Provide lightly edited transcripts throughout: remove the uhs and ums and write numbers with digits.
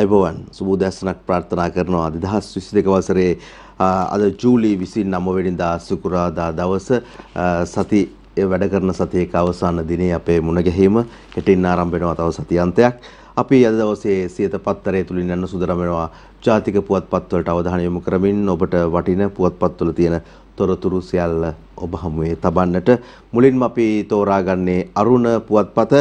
අයිබෝවන් සුබෝදෑසනක් ප්‍රාර්ථනා කරනවා 2022 වසරේ අද ජූලි 29 වෙනිදා සුකුරාදා දවස සති වැඩ කරන සතියක අවසාන දිනේ අපේ මුණ ගැහිම හෙටින් ආරම්භ වෙනවා තව සතියන්තයක් අපි අද දවසේ සියත පත්තරේ තුලින් යන සුදරම වෙනවා ජාතික පුවත්පත් වලට අවධානය යොමු කරමින් ඔබට වටින පුවත්පත් වල තියෙන තොරතුරු සියල්ල ඔබ හමුවේ තබන්නට මුලින්ම අපි තෝරාගන්නේ අරුණ පුවත්පත.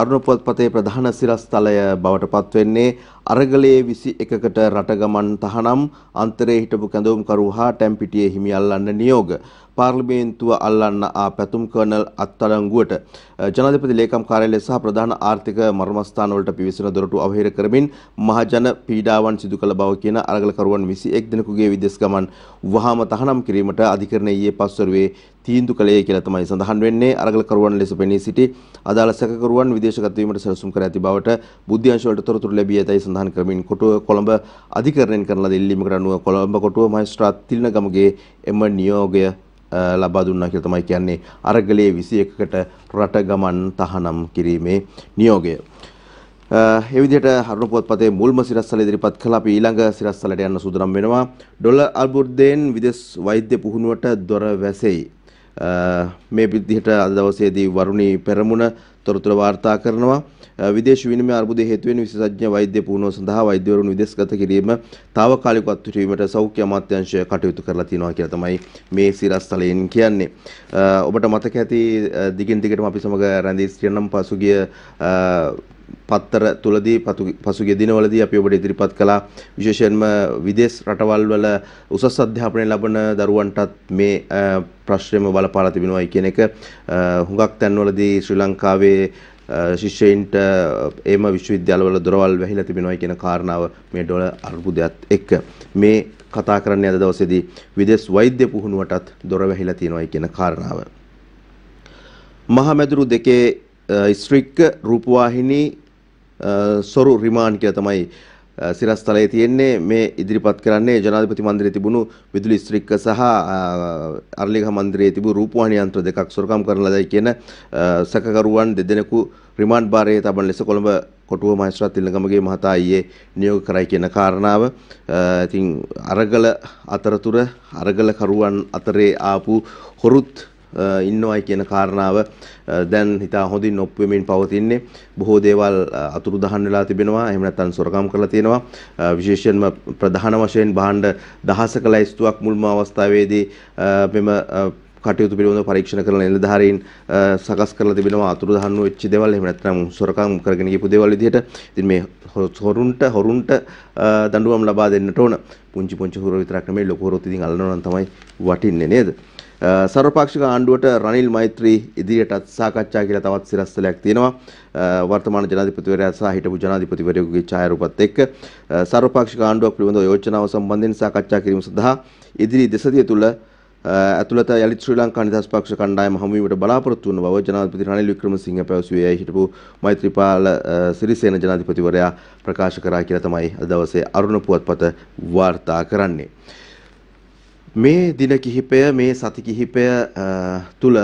අරුණ පුවත්පතේ ප්‍රධාන සිරස්තලය බවට පත් වෙන්නේ අරගලයේ 21කට රටගමන් තහනම් අන්තරේ හිටපු කැඳවුම්කරු හා ටැම්පිටියේ හිමි අල්ලන්න නියෝග. පාර්ලිමේන්තුව අල්ලන්න ආ පැතුම් කර්නල් අත්අඩංගුවට ජනාධිපති ලේකම් කාර්යාලය සහ ප්‍රධාන ආර්ථික මර්මස්ථාන වලට පිවිසෙන දොරටු අවහිර කරමින් මහජන පීඩාවන් සිදු කළ බව කියන අරගලකරුවන් 21 දෙනෙකුගේ විදේශ ගමන් වහාම තහනම් කිරීමට අධිකරණය ඊයේ පස්වරුවේ තීන්දුව කළේ කියලා තමයි සඳහන් වෙන්නේ. අරගලකරුවන් ලෙස පෙනී සිටි අදාළ සැකකරුවන් විදේශගත වීමට සැලසුම් කර ඇති බවට බුද්ධ්‍යංශ වලට තොරතුරු ලැබී ඇතයි සඳහන් කරමින් කොටුව කොළඹ අධිකරණයෙන් කරන ලද ඉල්ලීමකට අනුව කොළඹ කොටුව මහේස්ත්‍රාත් තිලිනගමගේ එම නියෝගය ලබා දුන්නා කියලා තමයි කියන්නේ අරගලයේ 21කට රට ගමන් තහනම් කිරීමේ නියෝගය. ඒ විදිහට අරුණ පුවත්පතේ මුල්ම සිරස්තල ඉදිරිපත් කළා. අපි ඊළඟ සිරස්තලට යන්න සූදානම් වෙනවා. ඩොලර් අර්බුදයෙන් විදේශ වෛද්‍ය පුහුණුවට දොර වැසෙයි. මේ විදිහට අද දවසේදී වරුණී පෙරමුණ තොරතුරු වාර්තා කරනවා. විදේශ විනිමය අර්බුදයේ හේතු වෙන විශේෂඥ වෛද්‍ය පුහුණුව සඳහා වෛද්‍යවරුන් විදේශගත කිරීම తాවකාලිකව අත්විඳීමට සෞඛ්‍ය අමාත්‍යාංශය කටයුතු කරලා තියෙනවා කියලා තමයි මේ සිරස්තලයෙන් කියන්නේ. ඔබට මතක ඇති දිගින් දිගටම අපි සමග රැඳී සිටිනම් පසුගිය පත්තර තුලදී පසුගිය දිනවලදී අපි ඔබට ඉදිරිපත් කළා විශේෂයෙන්ම විදේශ රටවල් වල උසස් අධ්‍යාපනය ලබන දරුවන්ටත් මේ ප්‍රශ්නයම බලපාලා තිබෙනවා කියන එක. හුඟක් තැන්වලදී ශ්‍රී ලංකාවේ ශිෂ්‍යයින්ට එම විශ්වවිද්‍යාලවල දොරවල් වැහිලා තිබෙනවා කියන කාරණාව මේ ඩොලර් අර්බුදයත් එක්ක මේ කතා කරන්නේ අද දවසේදී විදේශ වෛද්‍ය පුහුණුවටත් දොර වැහිලා තියෙනවා කියන කාරණාව. මහමැදුරු දෙකේ ස්ත්‍රික්ක රූපවාහිනී සොරු රිමාන්ඩ් කියලා තමයි සිරස්තලයේ තියෙන්නේ. මේ ඉදිරිපත් කරන්නේ ජනාධිපති මන්දිරයේ තිබුණු විදුලි ස්ත්‍රික්ක සහ අරලිගහ මන්දිරයේ තිබූ රූපවාහිනී යන්ත්‍ර දෙකක් සොරකම් කරන ලදයි කියන සැකකරුවන් දෙදෙනෙකු රිමාන්ඩ් භාරයේ තබන ලෙස කොළඹ කොටුව මහේස්ත්‍රාත් තිලංගමගේ මහතා ඊයේ නියෝග කරයි කියන කාරණාව. ඉතින් අරගල අතරතුර අරගල කරුවන් අතරේ ආපු හොරුත් ඉන්නවයි කියන කාරණාව දැන් හිතා හොඳින් ඔප්පු වෙමින් පවතින්නේ. බොහෝ දේවල් අතුරුදහන් වෙලා තිබෙනවා. එහෙම නැත්නම් සොරකම් කරලා තියෙනවා. විශේෂයෙන්ම ප්‍රධාන වශයෙන් භාණ්ඩ දහසක ලැයිස්තුවක් මුල්ම අවස්ථාවේදී මෙම කටයුතු පිළිබඳව පරීක්ෂණ කරන නිලධාරීන් සකස් කරලා තිබෙනවා. අතුරුදහන් වෙච්ච දේවල් එහෙම නැත්නම් සොරකම් කරගෙන ගියපු දේවල් විදිහට. ඉතින් මේ හොරුන්ට දඬුවම් ලබා දෙන්නට ඕන. පුංචි හොරු විතරක් නෙමෙයි ලොකු හොරුත් ඉතින් අල්ලනවා නම් තමයි වටින්නේ නේද? සර්වපාක්ෂික ආණ්ඩුවට රනිල් මෛත්‍රී ඉදිරියටත් සාකච්ඡා කියලා තවත් සිරස්තලයක් තියෙනවා. වර්තමාන ජනාධිපතිවරයා සහ හිටපු ජනාධිපතිවරයෙකුගේ ඡායාරූපත් එක්ක සර්වපාක්ෂික ආණ්ඩුවක් පිළිබඳව යෝජනාව සම්බන්ධයෙන් සාකච්ඡා කිරීම සඳහා ඉදිරි දෙසතිය තුල ඇතුළත යලිත් ශ්‍රී ලංකා නිදහස් පක්ෂ කණ්ඩායම හමු වීමට බලාපොරොත්තු වන බව ජනාධිපති රනිල් වික්‍රමසිංහ පැවසුවේ. හිටපු මෛත්‍රීපාල සිරිසේන ජනාධිපතිවරයා ප්‍රකාශ කරා කියලා තමයි අද දවසේ අරුණ පුවත්පත වාර්තා කරන්නේ. මේ දින කිහිපය මේ සති කිහිපය තුල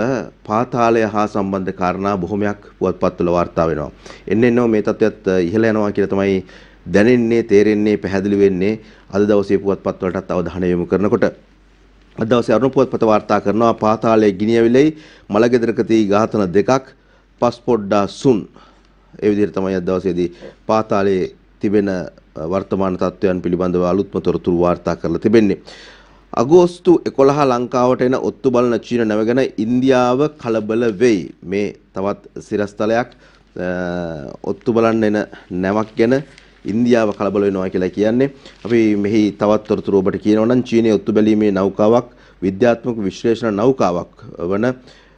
පාතාලය හා සම්බන්ධ කාරණා බොහොමයක් පුවත්පත්වල වාර්තා වෙනවා. එන්න මේ තත්ත්වයට ඉහළ යනවා කියලා තමයි දැනෙන්නේ, තේරෙන්නේ, පැහැදිලි වෙන්නේ අද දවසේ පුවත්පත්වලටත් අවධානය යොමු කරනකොට. අද දවසේ අරුණ පුවත්පත වාර්තා කරනවා පාතාලයේ ගිනියවිලයි මලගෙදරකදී ඝාතන දෙකක් පස්පොඩ්ඩා සුන්. ඒ විදිහට තමයි අද දවසේදී පාතාලයේ තිබෙන වර්තමාන තත්ත්වයන් පිළිබඳව අලුත්ම තොරතුරු වාර්තා කරලා තිබෙන්නේ. අගෝස්තු 11 ලංකාවට එන ඔත්තු බලන චීන නැව ගැන ඉන්දියාව කලබල වෙයි. මේ තවත් සිරස්තලයක්. ඔත්තු බලන්න එන නැවක් ගැන ඉන්දියාව කලබල වෙනවා කියලා කියන්නේ. අපි මෙහි තවත් තොරතුරු ඔබට කියනවා නම් චීනයේ ඔත්තු බැලීමේ නෞකාවක් විද්‍යාත්මක විශ්ලේෂණ නෞකාවක් වන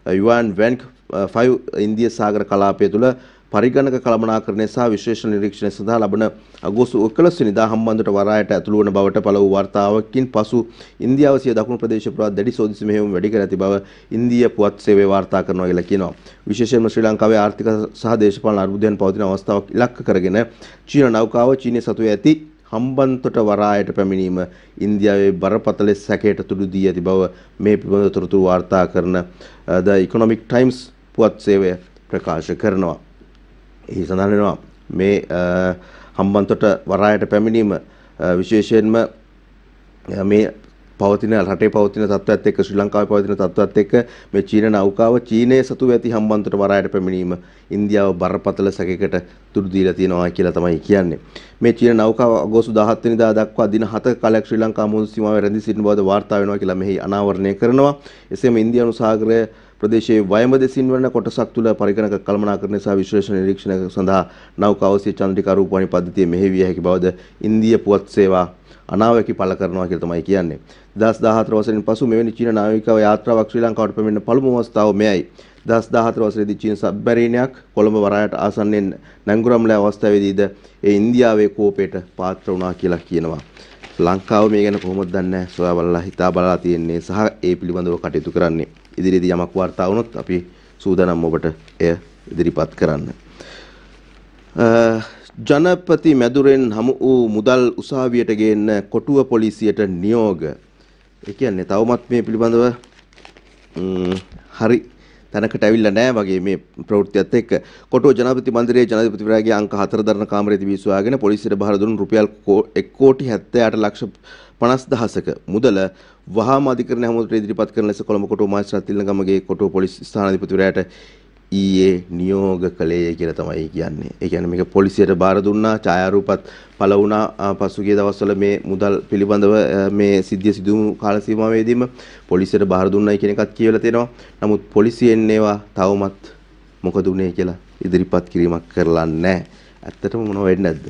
යුවන් වැන්ක් 5 ඉන්දිය සාගර කලාපය තුළ පරිගණක කළමනාකරණය සහ විශ්ලේෂණ නිරීක්ෂණය සඳහා ලබන අගෝස්තු 11 වෙනිදා හම්බන්තොට වරායට ඇතුළු වන බවට පළ වූ වාර්තාවකින් පසු ඉන්දියාව සිය දකුණු ප්‍රදේශ පුරා දැඩි සෝදිසි මෙහෙයුම් වැඩි කර ඇති බව ඉන්දිය පුවත් සේවය වාර්තා කරනවා කියලා කියනවා. විශේෂයෙන්ම ශ්‍රී ලංකාවේ ආර්ථික සහ දේශපාලන අර්බුදයන් පවතින අවස්ථාවක් ඉලක්ක කරගෙන චීන නෞකාව චීනයේ සතුවේ ඇති හම්බන්තොට වරායට පැමිණීම ඉන්දියාවේ බරපතල සැකයට තුඩු දී ඇති බව මේ පිළිබඳව තොරතුරු වාර්තා කරන ද ඉකොනොමික් ටයිම්ස් පුවත් සේවය ප්‍රකාශ කරනවා. එහි සඳහන් වෙනවා මේ හම්බන්තොට වරායට පැමිණීම විශේෂයෙන්ම මේ පවතින රටේ පවතින තත්ත්වයක් එක්ක ශ්‍රී ලංකාවේ පවතින තත්ත්වයක් එක්ක මේ චීන නෞකාව චීනයේ සතු ඇති හම්බන්තොට වරායට පැමිණීම ඉන්දියාව බරපතල සැකයකට තුඩු දීලා තියෙනවා කියලා තමයි කියන්නේ. මේ චීන නෞකාව අගෝස්තු 17 වෙනිදා දක්වා දින 7ක කාලයක් ශ්‍රී ලංකා මුහුදු සීමාවේ රැඳී සිටින බවද වාර්තා වෙනවා කියලා මෙහි අනාවරණය කරනවා. එසේම ඉන්දියානු සාගරය ප්‍රදේශයේ වයඹ දෙසින් වන කොටසක් තුල පරිගණක කළමනාකරණය සහ විශ්ලේෂණ නිරීක්ෂණ සඳහා නෞකාව ඔස්සේ චන්ද්‍රිකා රූපවාහිනී පද්ධතිය මෙහෙවිය හැකි බවද ඉන්දිය පුවත් සේවා අනාවැකි පළ කරනවා කියලා තමයි කියන්නේ. 2014 වසරෙන් පසු මෙවැනි චීන නාවිකාව යාත්‍රාවක් ශ්‍රී ලංකාවට පැමිණෙන පළමු අවස්ථාව මෙයයි. 2014 වසරේදී චීන සබ්මරීනයක් කොළඹ වරායට ආසන්නයෙන් නැංගුරම්ල අවස්ථාවේදීද ඒ ඉන්දියාවේ කෝපයට පාත්‍ර වුණා කියලා කියනවා. ලංකාව මේ ගැන කොහොමද දන්නේ? සොයා බලලා හිතා බලලා තියෙන්නේ සහ ඒ පිළිබඳව කටයුතු කරන්නේ. ඉදිරියේදී යමක් වාර්තා වුණොත් අපි සූදානම් ඔබට එය ඉදිරිපත් කරන්න. ජනපති මැදුරෙන් හමු වූ මුදල් උසාවියට ගේන්න කොටුව පොලිසියට නියෝග. ඒ කියන්නේ තවමත් මේ පිළිබඳව හරි තැනකට ඇවිල්ලා නැහැ වගේ මේ ප්‍රවෘත්තියත් එක්ක. කොටුව ජනාධිපති මන්දිරයේ ජනාධිපතිවරයාගේ අංක 4 දරන කාමරයේ තිබී සොයාගෙන පොලිසියට බාර දුන් රුපියල් 1,78,50,000ක මුදල වහාම අධිකරණ හැමෝටම ඉදිරිපත් කරන ලෙස කොළඹ කොටුව මහේස්ත්‍රාත් තිලංගමගේ කොටුව පොලිස් ස්ථානාධිපතිවරයාට ඊයේ නියෝග කළේ කියලා තමයි කියන්නේ. ඒ කියන්නේ මේක පොලිසියට බාර දුන්නා, ඡායාරූපත් පළ වුණා. පසුගිය දවස්වල මේ මුදල් පිළිබඳව මේ සිද්ධිය සිදු වුණු කාල සීමාවෙදීම පොලිසියට බාර දුන්නයි කියන එකත් කියවලා තියෙනවා. නමුත් පොලිසියෙන් ඒවා තවමත් මොකද උනේ කියලා ඉදිරිපත් කිරීමක් කරලා නැහැ. ඇත්තටම මොනව වෙන්නේ නැද්ද?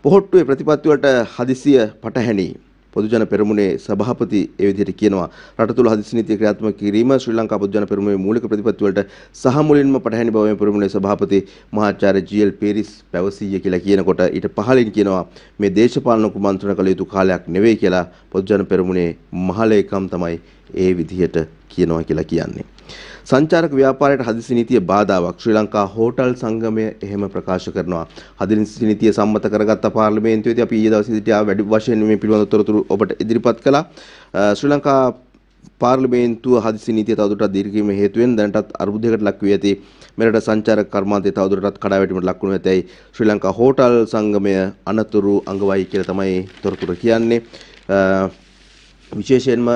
පොහොට්ටුවේ ප්‍රතිපත්ති වලට හදිසිය පටහැනි. පොදුජන පෙරමුණේ සභාපති ඒ විදිහට කියනවා රට තුළ හදිසි නීතිය ක්‍රියාත්මක කිරීම ශ්‍රී ලංකා පොදුජන පෙරමුණේ මූලික ප්‍රතිපත්ති වලට සහ මුලින්ම පටහැනි බව මේ පෙරමුණේ සභාපති මහාචාර්ය ජී.එල්. පීරිස් පැවසීය කියලා කියනකොට ඊට පහලින් කියනවා මේ දේශපාලන කුමන්ත්‍රණ කළ යුතු කාලයක් නෙවෙයි කියලා පොදුජන පෙරමුණේ මහලේකම් තමයි ඒ විදිහට කියනවා කියලා කියන්නේ. සංචාරක ව්‍යාපාරයට හදිසි නීතිය බාධාවක් ශ්‍රී ලංකා හෝටල් සංගමය එහෙම ප්‍රකාශ කරනවා. හදිසි නීතිය සම්මත කරගත්ත පාර්ලිමේන්තුවේදී අපි ඊයේ දවසේ සිට වැඩි වශයෙන් මේ පිළිබඳව තොරතුරු ඔබට ඉදිරිපත් කළා. ශ්‍රී ලංකා පාර්ලිමේන්තුව හදිසි නීතිය තවදුරටත් දීර්ඝීම හේතුවෙන් දැනටත් අර්බුදයකට ලක් වී ඇති මෙරට සංචාරක කර්මාන්තය තවදුරටත් කඩාවැටීමට ලක් වුණු ඇතැයි ශ්‍රී ලංකා හෝටල් සංගමය අනතුරු අඟවයි කියලා තමයි තොරතුරු කියන්නේ. විශේෂයෙන්ම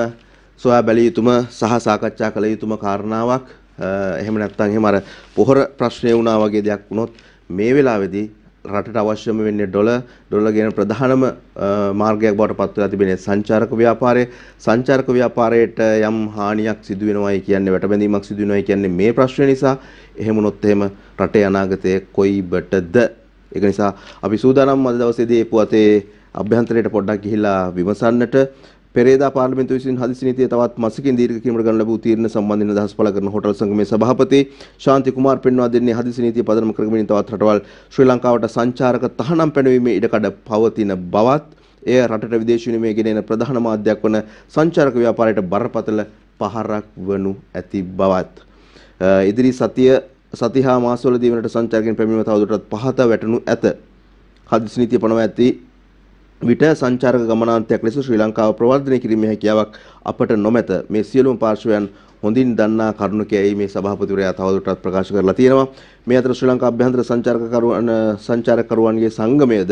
සොයා බැලිය යුතුම සහ සාකච්ඡා කළ යුතුම කාරණාවක් එහෙම නැත්නම් එහෙම අර පොහොර ප්‍රශ්නය වුණා වගේ දෙයක් වුණොත් මේ වෙලාවේදී රටට අවශ්‍යම වෙන්නේ ඩොලර් කියන ප්‍රධානම මාර්ගයක් බවට පත් වෙලා තිබෙන සංචාරක ව්‍යාපාරය. සංචාරක ව්‍යාපාරයට යම් හානියක් සිදු වෙනවයි කියන්නේ වැටබැඳීමක් සිදු වෙනවයි කියන්නේ මේ ප්‍රශ්නේ නිසා. එහෙම වුණොත් එහෙම රටේ අනාගතය කොයිබටද? ඒක නිසා අපි සූදානම් අද දවසේදී පුවතේ අභ්‍යන්තරයට පොඩ්ඩක් ගිහිල්ලා විමසන්නට. පෙරේදා පාර්ලිමේන්තුව විසින් හදිසි නීතිය තවත් මාසකින් දීර්ඝ කිරීමට ගන්න ලැබූ තීරණ සම්බන්ධයෙන් අදහස් පළ කරන හෝටල් සංගමේ සභාපති ශාන්ති කුමාර් පෙන්වා දෙන්නේ හදිසි නීතිය පදනම කරගෙන තවත් රටවල් ශ්‍රී ලංකාවට සංචාරක තහනම් පැනවීමේ ඉඩකඩ පවතින බවත් එය රටට විදේශ විනිමය ගෙනෙන ප්‍රධාන මාධ්‍යයක් වන සංචාරක ව්‍යාපාරයට බරපතල පහරක් වනු ඇති බවත් ඉදිරි සති හා මාසවලදී වනට සංචාරකයන් පැමිණීම තවදුරටත් පහත වැටෙනු ඇත. හදිසි නීතිය පනවා ඇති විට සංචාරක ගමනාන්තයක් ලෙස ශ්‍රී ලංකාව ප්‍රවර්ධනය කිරීමේ හැකියාවක් අපට නොමැත. මේ සියලුම පාර්ශ්වයන් හොඳින් දන්නා කරුණකයි මේ සභාපතිවරයා තවදුරටත් ප්‍රකාශ කරලා තියෙනවා. මේ අතර ශ්‍රී ලංකා අභ්‍යන්තර සංචාරකරුවන්ගේ සංගමයේද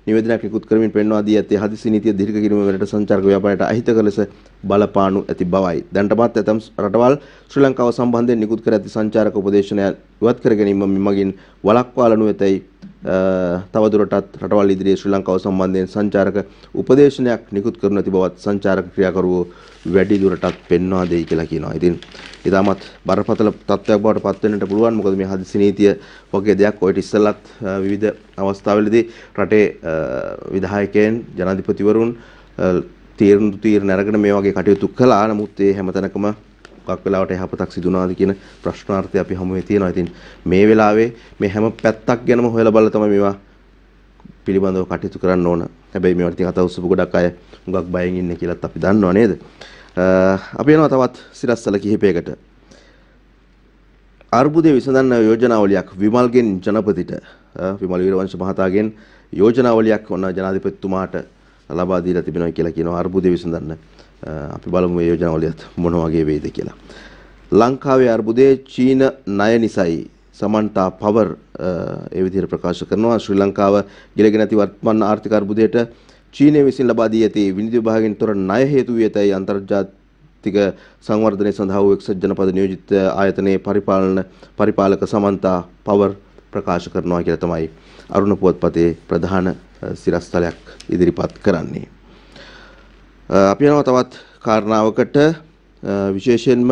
නිවේදනයක් නිකුත් කරමින් පෙන්වා දී ඇත්තේ හදිසි නීතිය දීර්ඝ කිරීම වලට සංචාරක ව්‍යාපාරයට අහිතකර ලෙස බලපානු ඇති බවයි. දැනටමත් ඇතම් රටවල් ශ්‍රී ලංකාව සම්බන්ධයෙන් නිකුත් කර ඇති සංචාරක උපදේශනය ඉවත් කර ගැනීම මගින් වළක්වාලනු ඇතැයි තවදුරටත් රටවල් ඉදිරියේ ශ්‍රී ලංකාව සම්බන්ධයෙන් සංචාරක උපදේශනයක් නිකුත් කරනු ඇති බවත් සංචාරක ක්‍රියාකරුවෝ වැඩි දුරටත් පෙන්වා දෙයි කියලා කියනවා. ඉතින් ඊටමත් බරපතල තත්ත්වයක් බවට පත් වෙන්නට පුළුවන්. මොකද මේ හදිසි නීතිය වගේ දෙයක් ඔයිට ඉස්සෙල්ලත් විවිධ අවස්ථාවලදී රටේ විධායකයන් ජනාධිපතිවරුන් තීරණ අරගෙන මේ වගේ කටයුතු කළා. නමුත් ඒ හැමතැනකම මොකක් වෙලාවට යහපතක් සිදු වුණාද කියන ප්‍රශ්නාර්ථය අපි හමුවේ තියෙනවා. ඉතින් මේ වෙලාවේ මේ හැම පැත්තක් ගැනම හොයලා බලලා තමයි මේවා පිළිබඳව කටයුතු කරන්න ඕන. හැබැයි මේවට ඉතින් අත උස්සපු ගොඩක් අය හුඟක් බයෙන් ඉන්නේ කියලාත් අපි දන්නව නේද? අපි යනවා තවත් සිරස්තල කිහිපයකට. අර්බුදයේ විසඳන්න යෝජනාවලියක් විමල්ගෙන් ජනපතිට විමල් වීරවංශ මහතාගෙන් යෝජනාවලියක් ඔන්න ජනාධිපතිතුමාට ලබා දීලා තිබෙනවා කියලා කියනවා අර්බුදයේ විසඳන්න. අපි බලමු මේ යෝජනාවලියත් මොන වගේ වෙයිද කියලා. ලංකාවේ අර්බුදයේ චීන ණය නිසායි සමන්තා පවර් ඒ විදිහට ප්‍රකාශ කරනවා. ශ්‍රී ලංකාව ගෙලගෙන ඇති වර්තමාන ආර්ථික අර්බුදයට චීනය විසින් ලබා දී ඇති විනිවිද විභාගයෙන් තොර ණය හේතු වී ඇතැයි අන්තර්ජාතික සංවර්ධනය සඳහා වූ එක්සත් ජනපද නියෝජිත ආයතනයේ පරිපාලක සමන්තා පවර් ප්‍රකාශ කරනවා කියලා තමයි අරුණ පුවත්පතේ ප්‍රධාන සිරස්තලයක් ඉදිරිපත් කරන්නේ. අපි යනවා තවත් කාරණාවකට විශේෂයෙන්ම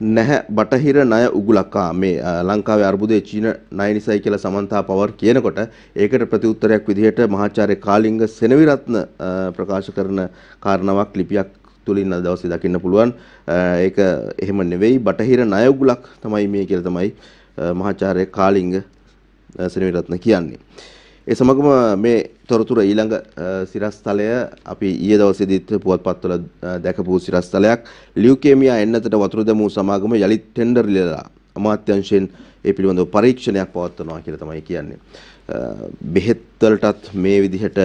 නැහැ බටහිර ණය උගුලක් මේ ලංකාවේ අර්බුදයේ චීන ණය නිසයි කියලා සමන්තා පවර් කියනකොට ඒකට ප්‍රතිඋත්තරයක් විදිහට මහාචාර්ය කාලිංග සෙනවිරත්න ප්‍රකාශ කරන කාරණාවක් ලිපියක් තුලින් අද දවසේ දකින්න පුළුවන්. ඒක එහෙම නෙවෙයි බටහිර ණය උගුලක් තමයි මේ කියලා තමයි මහාචාර්ය කාලිංග සෙනවිරත්න කියන්නේ. ඒ සමගම මේ තොරතුර ඊළඟ සිරස්තලය අපි ඊයේ දවසේදීත් පුවත්පත්වල දැකපු සිරස්තලයක් ලියුකේමියා එන්නතට වතුර දැමූ සමාගම යලිත් ටෙන්ඩර් ලියලා අමාත්‍යාංශයෙන් ඒ පිළිබඳව පරීක්ෂණයක් පවත්වනවා කියලා තමයි කියන්නේ. බෙහෙත් වලටත් මේ විදිහට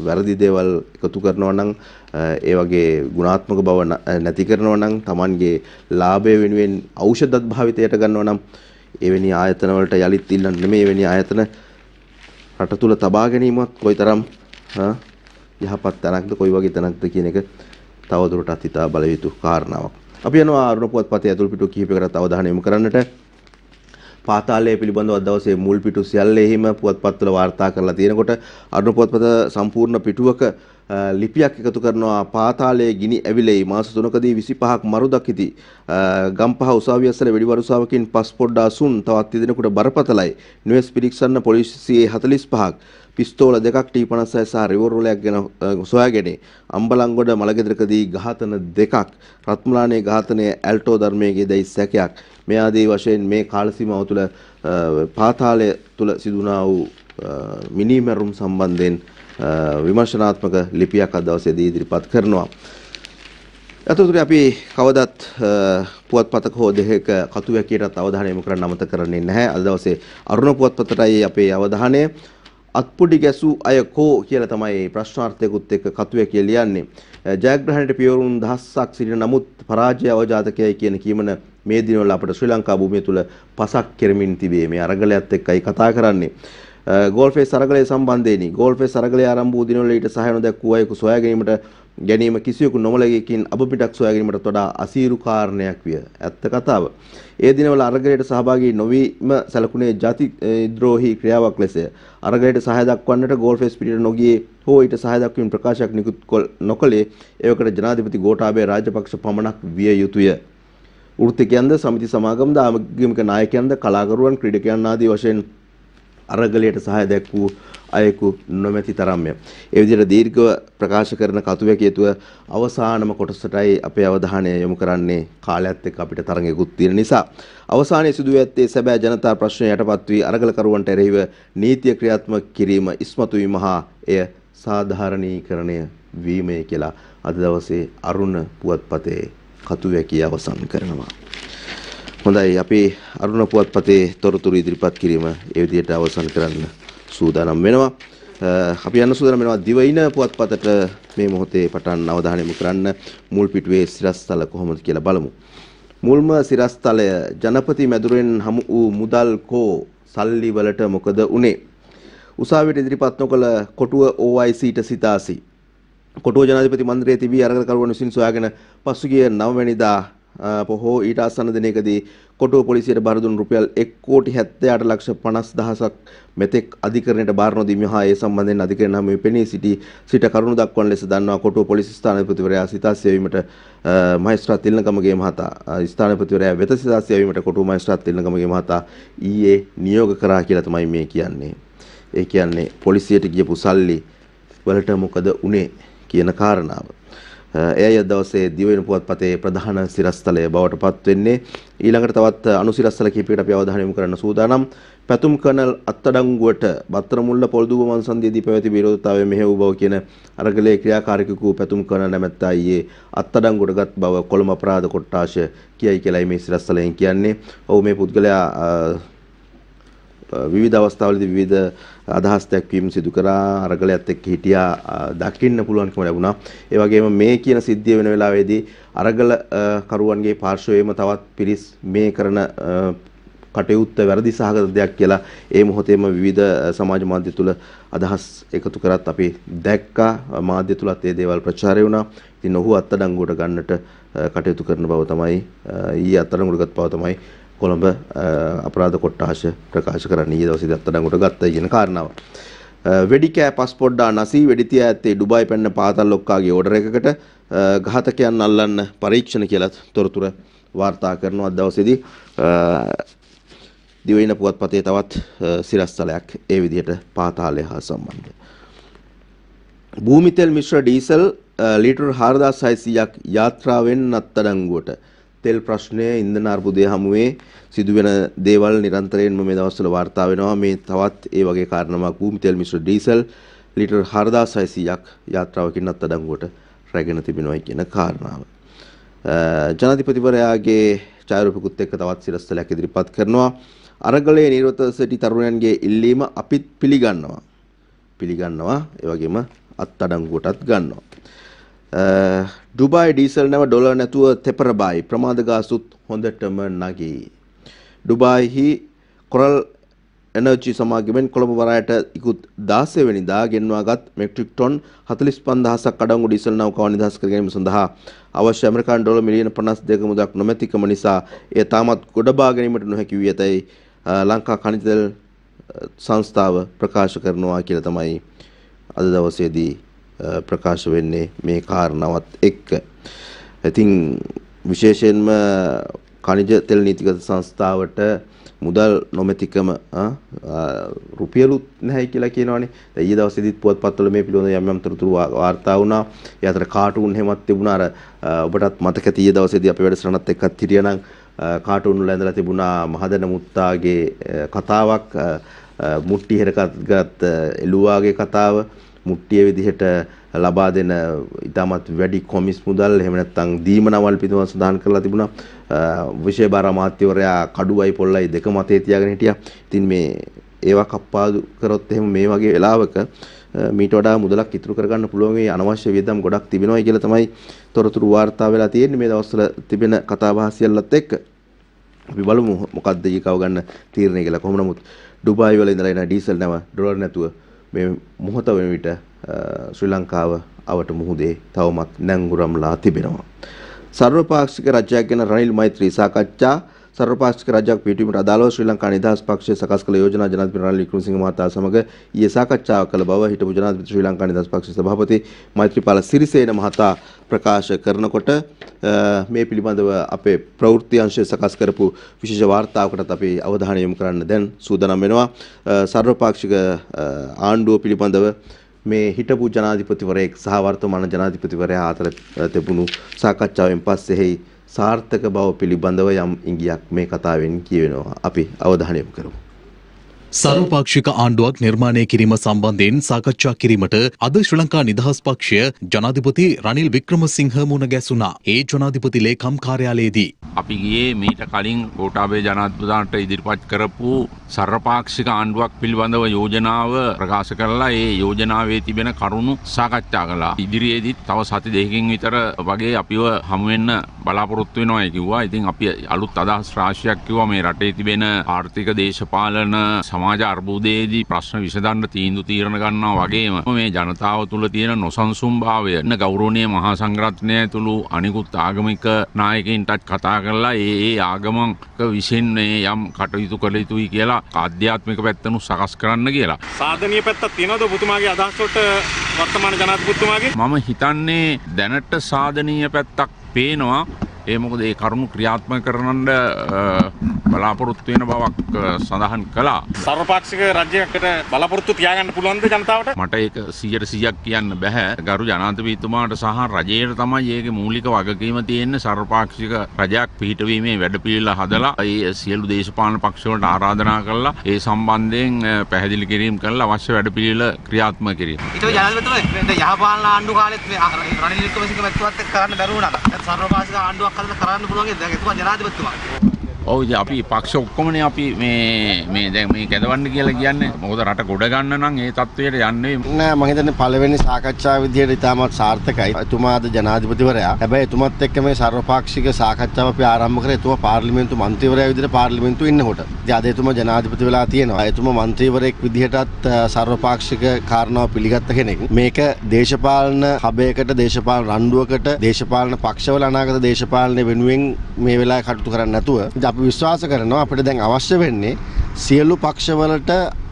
වැරදි දේවල් එකතු කරනවා නම් ඒ වගේ ගුණාත්මක බව නැති කරනවා නම් Tamanගේ ලාභය වෙනුවෙන් ඖෂධත් භාවිතයට ගන්නවා නම් එවැනි ආයතන වලට යලිත් ඉල්ලන්න නෙමෙයි එවැනි ආයතන රට තුල තබා ගැනීමත් කොයිතරම් යහපත් තැනක්ද කොයි වගේ තැනක්ද කියන එක තවදුරටත් හිතා බල යුතු කාරණාවක්. අපි යනවා අරුණ පුවත්පතේ ඇතුල් පිටු කිහිපයකට අවධානය යොමු කරන්නට. පාතාලය පිළිබඳව අද දවසේ මුල් පිටු සියල්ලෙහිම පුවත්පත්වල වාර්තා කරලා තියෙනකොට අරුණ පුවත්පත සම්පූර්ණ පිටුවක ලිපියක් එකතු කරනවා පාතාලයේ ගිනි ඇවිලෙයි මාස 3කදී 25ක් මරුදක්ිති ගම්පහ උසාවිය අසල වෙඩි වරුසාවකින් පස් පොඩ්ඩ අසුන් තවත් දෙදෙනෙකුට බරපතලයි නිවෙස් පිරික්සන්න පොලිසියේ 45ක් පිස්තෝල දෙකක් T56 සහ රිවෝල්වරයක් ගැන සොයාගෙන අම්බලන්ගොඩ මලගෙදරකදී ඝාතන දෙකක් රත්මලානේ ඝාතනයේ ඇල්ටෝ ධර්මයේ දෙයි සැකයක් මේ ආදී වශයෙන් මේ කාල සීමාව තුළ පාතාලය තුළ සිදුනා වූ මිනිමරුම් සම්බන්ධයෙන් විමර්ශනාත්මක ලිපියක් අද දවසේදී ඉදිරිපත් කරනවා. අතතුරේ අපි කවදත් පුවත්පතක හෝ දෙකක කතුවැකියටත් අවධානය යොමු කරන්න අමතක කරන්නේ නැහැ. අද දවසේ අරුණ පුවත්පතටයි අපේ අවධානය. අත්පුඩි ගැසූ අය කෝ කියලා තමයි ප්‍රශ්නාර්ථයකුත් එක්ක කතුවැකිය ලියන්නේ. ජයග්‍රහණයට පියවරුන් දහස්සක් සිටින නමුත් පරාජය අවජාතකයයි කියන කීමන මේ දිනවල අපට ශ්‍රී ලංකා භූමිය තුල පසක් කෙරමින් තිබේ. මේ අරගලයත් එක්කයි කතා කරන්නේ. ගෝල්ෆේස් අරගලය සම්බන්ධයෙන් ගෝල්ෆේස් අරගලය ආරම්භ වූ දිනවල ඊට සහාය නොදැක්වූ අයෙකු සොයා ගැනීම කිසියෙකු නොමලකින් අපපිටක් සොයා ගැනීමට වඩා අසීරු කාරණයක් විය. ඇත්ත කතාව. ඒ දිනවල අරගලයට සහභාගී නොවීම සැලකුණේ ජාති ද්‍රෝහී ක්‍රියාවක් ලෙසය. අරගලයට සහාය දක්වන්නට ගෝල්ෆේස් පිටියට නොගියේ හෝ ඊට සහාය දක්වීම ප්‍රකාශයක් නිකුත් නොකළේ ඒවකට ජනාධිපති ගෝඨාභය රාජපක්ෂ පමණක් විය යුතුය. වෘත්තිකයන්ද සමිති සමාගම්ද ආගමික නායකයන්ද කලාකරුවන් ක්‍රීඩකයන් ආදී වශයෙන් අරගලයට සහාය දැක්වූ අයෙකු නොමැති තරම්ය. ඒ විදිහට දීර්ඝව ප්‍රකාශ කරන කතුවැකියතුව අවසානම කොටසටයි අපේ අවධානය යොමු කරන්නේ කාලයත් එක්ක අපිට තරඟයකුත් තියෙන නිසා. අවසානයේ සිදුව ඇත්තේ සැබෑ ජනතා ප්‍රශ්න යටපත් වී අරගලකරුවන්ට එරෙහිව නීතිය ක්‍රියාත්මක කිරීම ඉස්මතු වීම හා එය සාධාරණීකරණය වීමයි කියලා අද දවසේ අරුණ පුවත්පතේ කතුවැකිය අවසන් කරනවා. හොඳයි අපි අරුණ පුවත්පතේ තොරතුරු ඉදිරිපත් කිරීම ඒ විදිහට අවසන් කරන්න සූදානම් වෙනවා. අපි යන සූදානම් වෙනවා දිවයින පුවත්පතට මේ මොහොතේ පටන් අවධානය යොමු කරන්න මුල් පිටුවේ සිරස්තල කොහොමද කියලා බලමු. මුල්ම සිරස්තලය ජනපති මැදුරෙන් හමු වූ මුදල් කෝ සල්ලි වලට මොකද උනේ? උසාවියට ඉදිරිපත් නොකළ කොටුව OICට සිතාසි. කොටුව ජනාධිපති මන්දිරයේ තිබී අරගලකරුවන් විසින් සොයාගෙන පසුගිය 9 වෙනිදා පොහෝ ඊට ආසන්න දිනකදී කොටුව පොලිසියට බාර දුන් රුපියල් 1,78,50,000ක් මෙතෙක් අධිකරණයට බාර නොදීම හා ඒ සම්බන්ධයෙන් අධිකරණ හමුවේ පෙනී සිට කරුණු දක්වන ලෙස දන්වා කොටුව පොලිස් ස්ථානාධිපතිවරයා සිතාසිය වීමට මහේස්ත්‍රාත් තිලනගමගේ මහතා ස්ථානාධිපතිවරයා වෙත සිතාසිය වීමට කොටුව මහේස්ත්‍රාත් තිලනගමගේ මහතා ඊයේ නියෝග කරා කියලා තමයි මේ කියන්නේ. ඒ කියන්නේ පොලිසියට ගියපු සල්ලි වලට මොකද උනේ කියන කාරණාව. එයයි අද දවසේ දිවයින පුවත්පතේ ප්‍රධාන සිරස්තලය බවට පත් වෙන්නේ. ඊළඟට තවත් අනුසිරස්තල කිහිපයකට අපි අවධානය යොමු කරන්න සූදානම්. පැතුම් කර්නල් අත්අඩංගුවට බත්තරමුල්ල පොල්දුව මන්සන්දියේදී පැවති විරෝධතාවය මෙහෙයවූ බව කියන අරගලයේ ක්‍රියාකාරිකයෙකු පැතුම් කර්නල් නැමැත්තා ඊයේ අත්අඩංගුවටගත් බව කොළඹ අපරාධ කොට්ටාශ කියයි කියලායි මේ සිරස්තලයෙන් කියන්නේ. ඔව් මේ පුද්ගලයා විවිධ අවස්ථාවලදී විවිධ අදහස් දැක්වීම් සිදු කරා අරගලයත් එක්ක හිටියා දකින්න පුළුවන්කම ලැබුණා. ඒ වගේම මේ කියන සිද්ධිය වෙන වෙලාවේදී අරගල කරුවන්ගේ පාර්ශවයේම තවත් පිරිස් මේ කරන කටයුත්ත වැරදි සහගත දෙයක් කියලා ඒ මොහොතේම විවිධ සමාජ මාධ්‍ය තුල අදහස් එකතු කරත් අපි දැක්කා. මාධ්‍ය තුලත් ඒ දේවල් ප්‍රචාරය වුණා. ඉතින් ඔහු අත්අඩංගුවට ගන්නට කටයුතු කරන බව තමයි ඊයේ අත්අඩංගුවට ගත් බව තමයි කොළඹ අපරාධ කොට්ටාශ ප්‍රකාශ කරන්නේ. ඊයේ දවසේ අත්අඩංගුවට ගත්තයි කියන කාරණාව. වෙඩි කෑ පස්පොඩ්ඩා නසී වෙඩිතිය ඇත්තේ ඩුබායි පැන්න පාතල් ලොක්කාගේ ඕඩර් එකකට ඝාතකයන් අල්ලන්න පරීක්ෂණ කියලා තොරතුරු වාර්තා කරනවා දවසේදී. දිවයින පුවත්පතේ තවත් සිරස්තලයක් ඒ විදිහට පාතාලය හා සම්බන්ධ. භූමිතෙල් මිශ්‍ර ඩීසල් ලීටර් 4600ක් යාත්‍රාවෙන් අත්අඩංගුවට. තෙල් ප්‍රශ්නය ඉන්ධන අර්බුදය හමුවේ සිදුවෙන දේවල් නිරන්තරයෙන්ම මේ දවස්වල වාර්තා වෙනවා. මේ තවත් ඒ වගේ කාරණාවක් භූමිතෙල් මිශ්‍ර ඩීසල් ලීටර් 4600ක් යාත්‍රාවකින් අත්අඩංගුවට රැගෙන තිබෙනවා කියන කාරණාව. ජනාධිපතිවරයාගේ ඡායාරූපකුත් එක්ක තවත් සිරස්තලයක් ඉදිරිපත් කරනවා. අරගලයේ නිරත සිටි තරුණයන්ගේ ඉල්ලීම අපිත් පිළිගන්නවා. ඒ වගේම අත්අඩංගුවටත් ගන්නවා. ඩුබායි ඩීසල් නැව ඩොලර් නැතුව තෙපර බයි ප්‍රමාද ගාස්තුත් හොඳටම නගී. ඩුබායිහි කොරල් එනර්ජි සමාගමෙන් කොළඹ වරායට ඉක්ුත් 16 වෙනිදා ගෙන්වාගත් මෙට්‍රික් ටොන් 45000ක් අඩංගු ඩීසල් නෞකාව නිදහස් කර ගැනීම සඳහා අවශ්‍ය ඇමරිකානු ඩොලර් මිලියන 52ක මුදලක් නොමැතිකම නිසා එය තාමත් ගොඩබා ගැනීමට නොහැකි වී ඇතැයි ලංකා ඛනිජ තෙල් සංස්ථාව ප්‍රකාශ කරනවා කියලා තමයි අද දවසේදී ප්‍රකාශ වෙන්නේ මේ කාරණාවත් එක්ක. ඉතින් විශේෂයෙන්ම ඛනිජ තෙල් නීතිගත සංස්ථාවට මුදල් නොමැතිකම රුපියලුත් නැහැ කියලා කියනවනේ. දැන් ඊයේ දවසේදීත් පුවත්පත්වල මේ පිළිබඳව යම් යම් තොරතුරු වාර්තා වුණා. ඒ අතර කාටුන් හැමත් තිබුණා. අර ඔබටත් මතක ඇති ඊයේ දවසේදී අපි වැඩසටහනත් එක්කත් හිටියනම් කාටුන් වල ඇඳලා තිබුණා මහදන මුත්තාගේ කතාවක්, මුට්ටි හිරකත් එළුවාගේ කතාව, මුට්ටිය විදිහට ලබා දෙන ඉතාමත් වැඩි කොමිස් මුදල් එහෙම නැත්නම් දීමනවල් පිටුවන් සඳහන් කරලා තිබුණා. විශේෂ බාර අමාත්‍යවරයා කඩුවයි පොල්ලයි දෙක මතේ තියාගෙන හිටියා. ඉතින් මේ ඒවා කප්පාදු කරොත් එහෙම මේ වගේ වෙලාවක මීට වඩා මුදලක් ඉතුරු කරගන්න පුළුවන් මේ අනවශ්‍ය වියදම් ගොඩක් තිබෙනවා කියලා තමයි තොරතුරු වාර්තා වෙලා තියෙන්නේ මේ දවස්වල තිබෙන කතාබහ සියල්ලත් එක්ක. අපි බලමු මොකද්ද ඊකව ගන්න තීරණය කියලා. කොහොම නමුත් ඩුබායි වල ඉඳලා එන ඩීසල් නැව ඩොලර් නැතුව මේ මොහොත වෙන විට ශ්‍රී ලංකාව අවට මුහුදේ තවමත් නැංගුරම්ලා තිබෙනවා. සර්වපාක්ෂික රජයක් ගැන රනිල් මෛත්‍රී සාකච්ඡා. සර්වපාක්ෂික රජයක් පිටවීමට අදාළව ශ්‍රී ලංකා නිදහස් පක්ෂය සකස් කළ යෝජනා ජනාධිපති රනිල් වික්‍රමසිංහ මහතා සමග ඊයේ සාකච්ඡාවක් කළ බව හිටපු ජනාධිපති ශ්‍රී ලංකා නිදහස් පක්ෂයේ සභාපති මෛත්‍රීපාල සිරිසේන මහතා ප්‍රකාශ කරනකොට මේ පිළිබඳව අපේ ප්‍රවෘත්ති අංශය සකස් කරපු විශේෂ වාර්තාවකටත් අපි අවධානය යොමු කරන්න දැන් සූදානම් වෙනවා. සර්වපාක්ෂික ආණ්ඩුව පිළිබඳව මේ හිටපු ජනාධිපතිවරයෙක් සහ වර්තමාන ජනාධිපතිවරයා අතර තිබුණු සාකච්ඡාවෙන් පස්සේ සාර්ථක බව පිළිබඳව යම් ඉඟියක් මේ කතාවෙන් කියවෙනවා. අපි අවධානය යොමු කරමු. සර්වපාක්ෂික ආණ්ඩුවක් නිර්මාණය කිරීම සම්බන්ධයෙන් සාකච්ඡා කිරීමට අද ශ්‍රී ලංකා නිදහස් පක්ෂය ජනාධිපති රනිල් වික්‍රමසිංහ මුණ ගැසුණා. ඒ ජනාධිපති ලේකම් කාර්යාලයේදී අපි ගියේ මීට කලින් ගෝඨාභය ජනාධිපතිතුමාට ඉදිරිපත් කරපු සර්වපාක්ෂික ආණ්ඩුවක් පිළිබඳව යෝජනාව ප්‍රකාශ කරලා ඒ යෝජනාවේ තිබෙන කරුණු සාකච්ඡා කළා. ඉදිරියේදීත් තව සති දෙකකින් විතර වගේ අපිව හමු වෙන්න බලාපොරොත්තු වෙනවා කිව්වා. ඉතින් අපි අලුත් අදහස් රාශියක් කිව්වා මේ රටේ තිබෙන ආර්ථික දේශපාලන සමාජ අර්බුදයේදී ප්‍රශ්න විසඳන්න තීන්දුව ගන්නවා වගේම මේ ජනතාව තුළ තියෙන නොසන්සුන්භාවය ගෞරවනීය මහා සංඝරත්නය ඇතුළු අනිකුත් ආගමික නායකයින්ටත් කතා කරලා ඒ ආගමක විසින් යම් කටයුතු කළ යුතුයි කියලා ආධ්‍යාත්මික පැත්තනු සකස් කරන්න කියලා. සාධනීය පැත්තක් තියෙනවද ඔබතුමාගේ අදහස් වලට වර්තමාන ජනාධිපතිතුමාගේ? මම හිතන්නේ දැනට සාධනීය පැත්තක් පේනවා. ඒ මොකද ඒ කරුණු ක්‍රියාත්මක කරන්න බලාපොරොත්තු වෙන බවක් සඳහන් කළා. සර්වපාක්ෂික රජයකට බලාපොරොත්තු තියාගන්න පුළුවන්ද ජනතාවට? මට ඒක 100% කියන්න බෑ. ගරු ජනාධිපතිතුමාට සහ රජයට තමයි ඒකේ මූලික වගකීම තියෙන්නේ. සර්වපාක්ෂික රජයක් පිහිටවීමේ වැඩපිළිවෙල හදලා ඒ සියලු දේශපාලන පක්ෂ වලට ආරාධනා කළා ඒ සම්බන්ධයෙන් පැහැදිලි කිරීම කරලා අවශ්‍ය වැඩපිළිවෙල ක්‍රියාත්මක කිරීම. ඊට ජනාධිපතිතුමා යහපාලන ආණ්ඩු කාලෙත් මේ රනිල් වික්‍රමසිංහ මැතිතුමාත් එක්ක කරන්න බැරුණා. සර්වපාක්ෂික ආණ්ඩුවක් කරන්න පුළුවන්. දැන් එතුමා ජනාධිපතිතුමා ඔව් ඉතින් අපි පක්ෂ ඔක්කොමනේ අපි මේ දැන් මේ කැදවන්න කියලා කියන්නේ. මොකද රට ගොඩ ගන්න නම් ඒ තත්වයට යන්නේ නෑ. මම හිතන්නේ පළවෙනි සාකච්ඡාව විදිහට ඉතාමත් සාර්ථකයි. එතුමාද ජනාධිපතිවරයා. හැබැයි එතුමත් එක්ක මේ සර්වපාක්ෂික සාකච්ඡාව අපි ආරම්භ කරේ එතුමා පාර්ලිමේන්තු මන්ත්‍රීවරයා විදිහට පාර්ලිමේන්තුවේ ඉන්නකොට. ඉතින් අද එතුමා ජනාධිපති වෙලා තියෙනවා. එතුමා මන්ත්‍රීවරයෙක් විදිහටත් සර්වපාක්ෂික කාරණාව පිළිගත්ත කෙනෙක්. මේක දේශපාලන හබයකට, දේශපාලන රණ්ඩුවකට, දේශපාලන පක්ෂවල අනාගත දේශපාලනය වෙනුවෙන් මේ වෙලාවේ කටයුතු කරන්නේ නැතුව අපි විශ්වාස කරනවා අපිට දැන් අවශ්‍ය වෙන්නේ සියලු පක්ෂවලට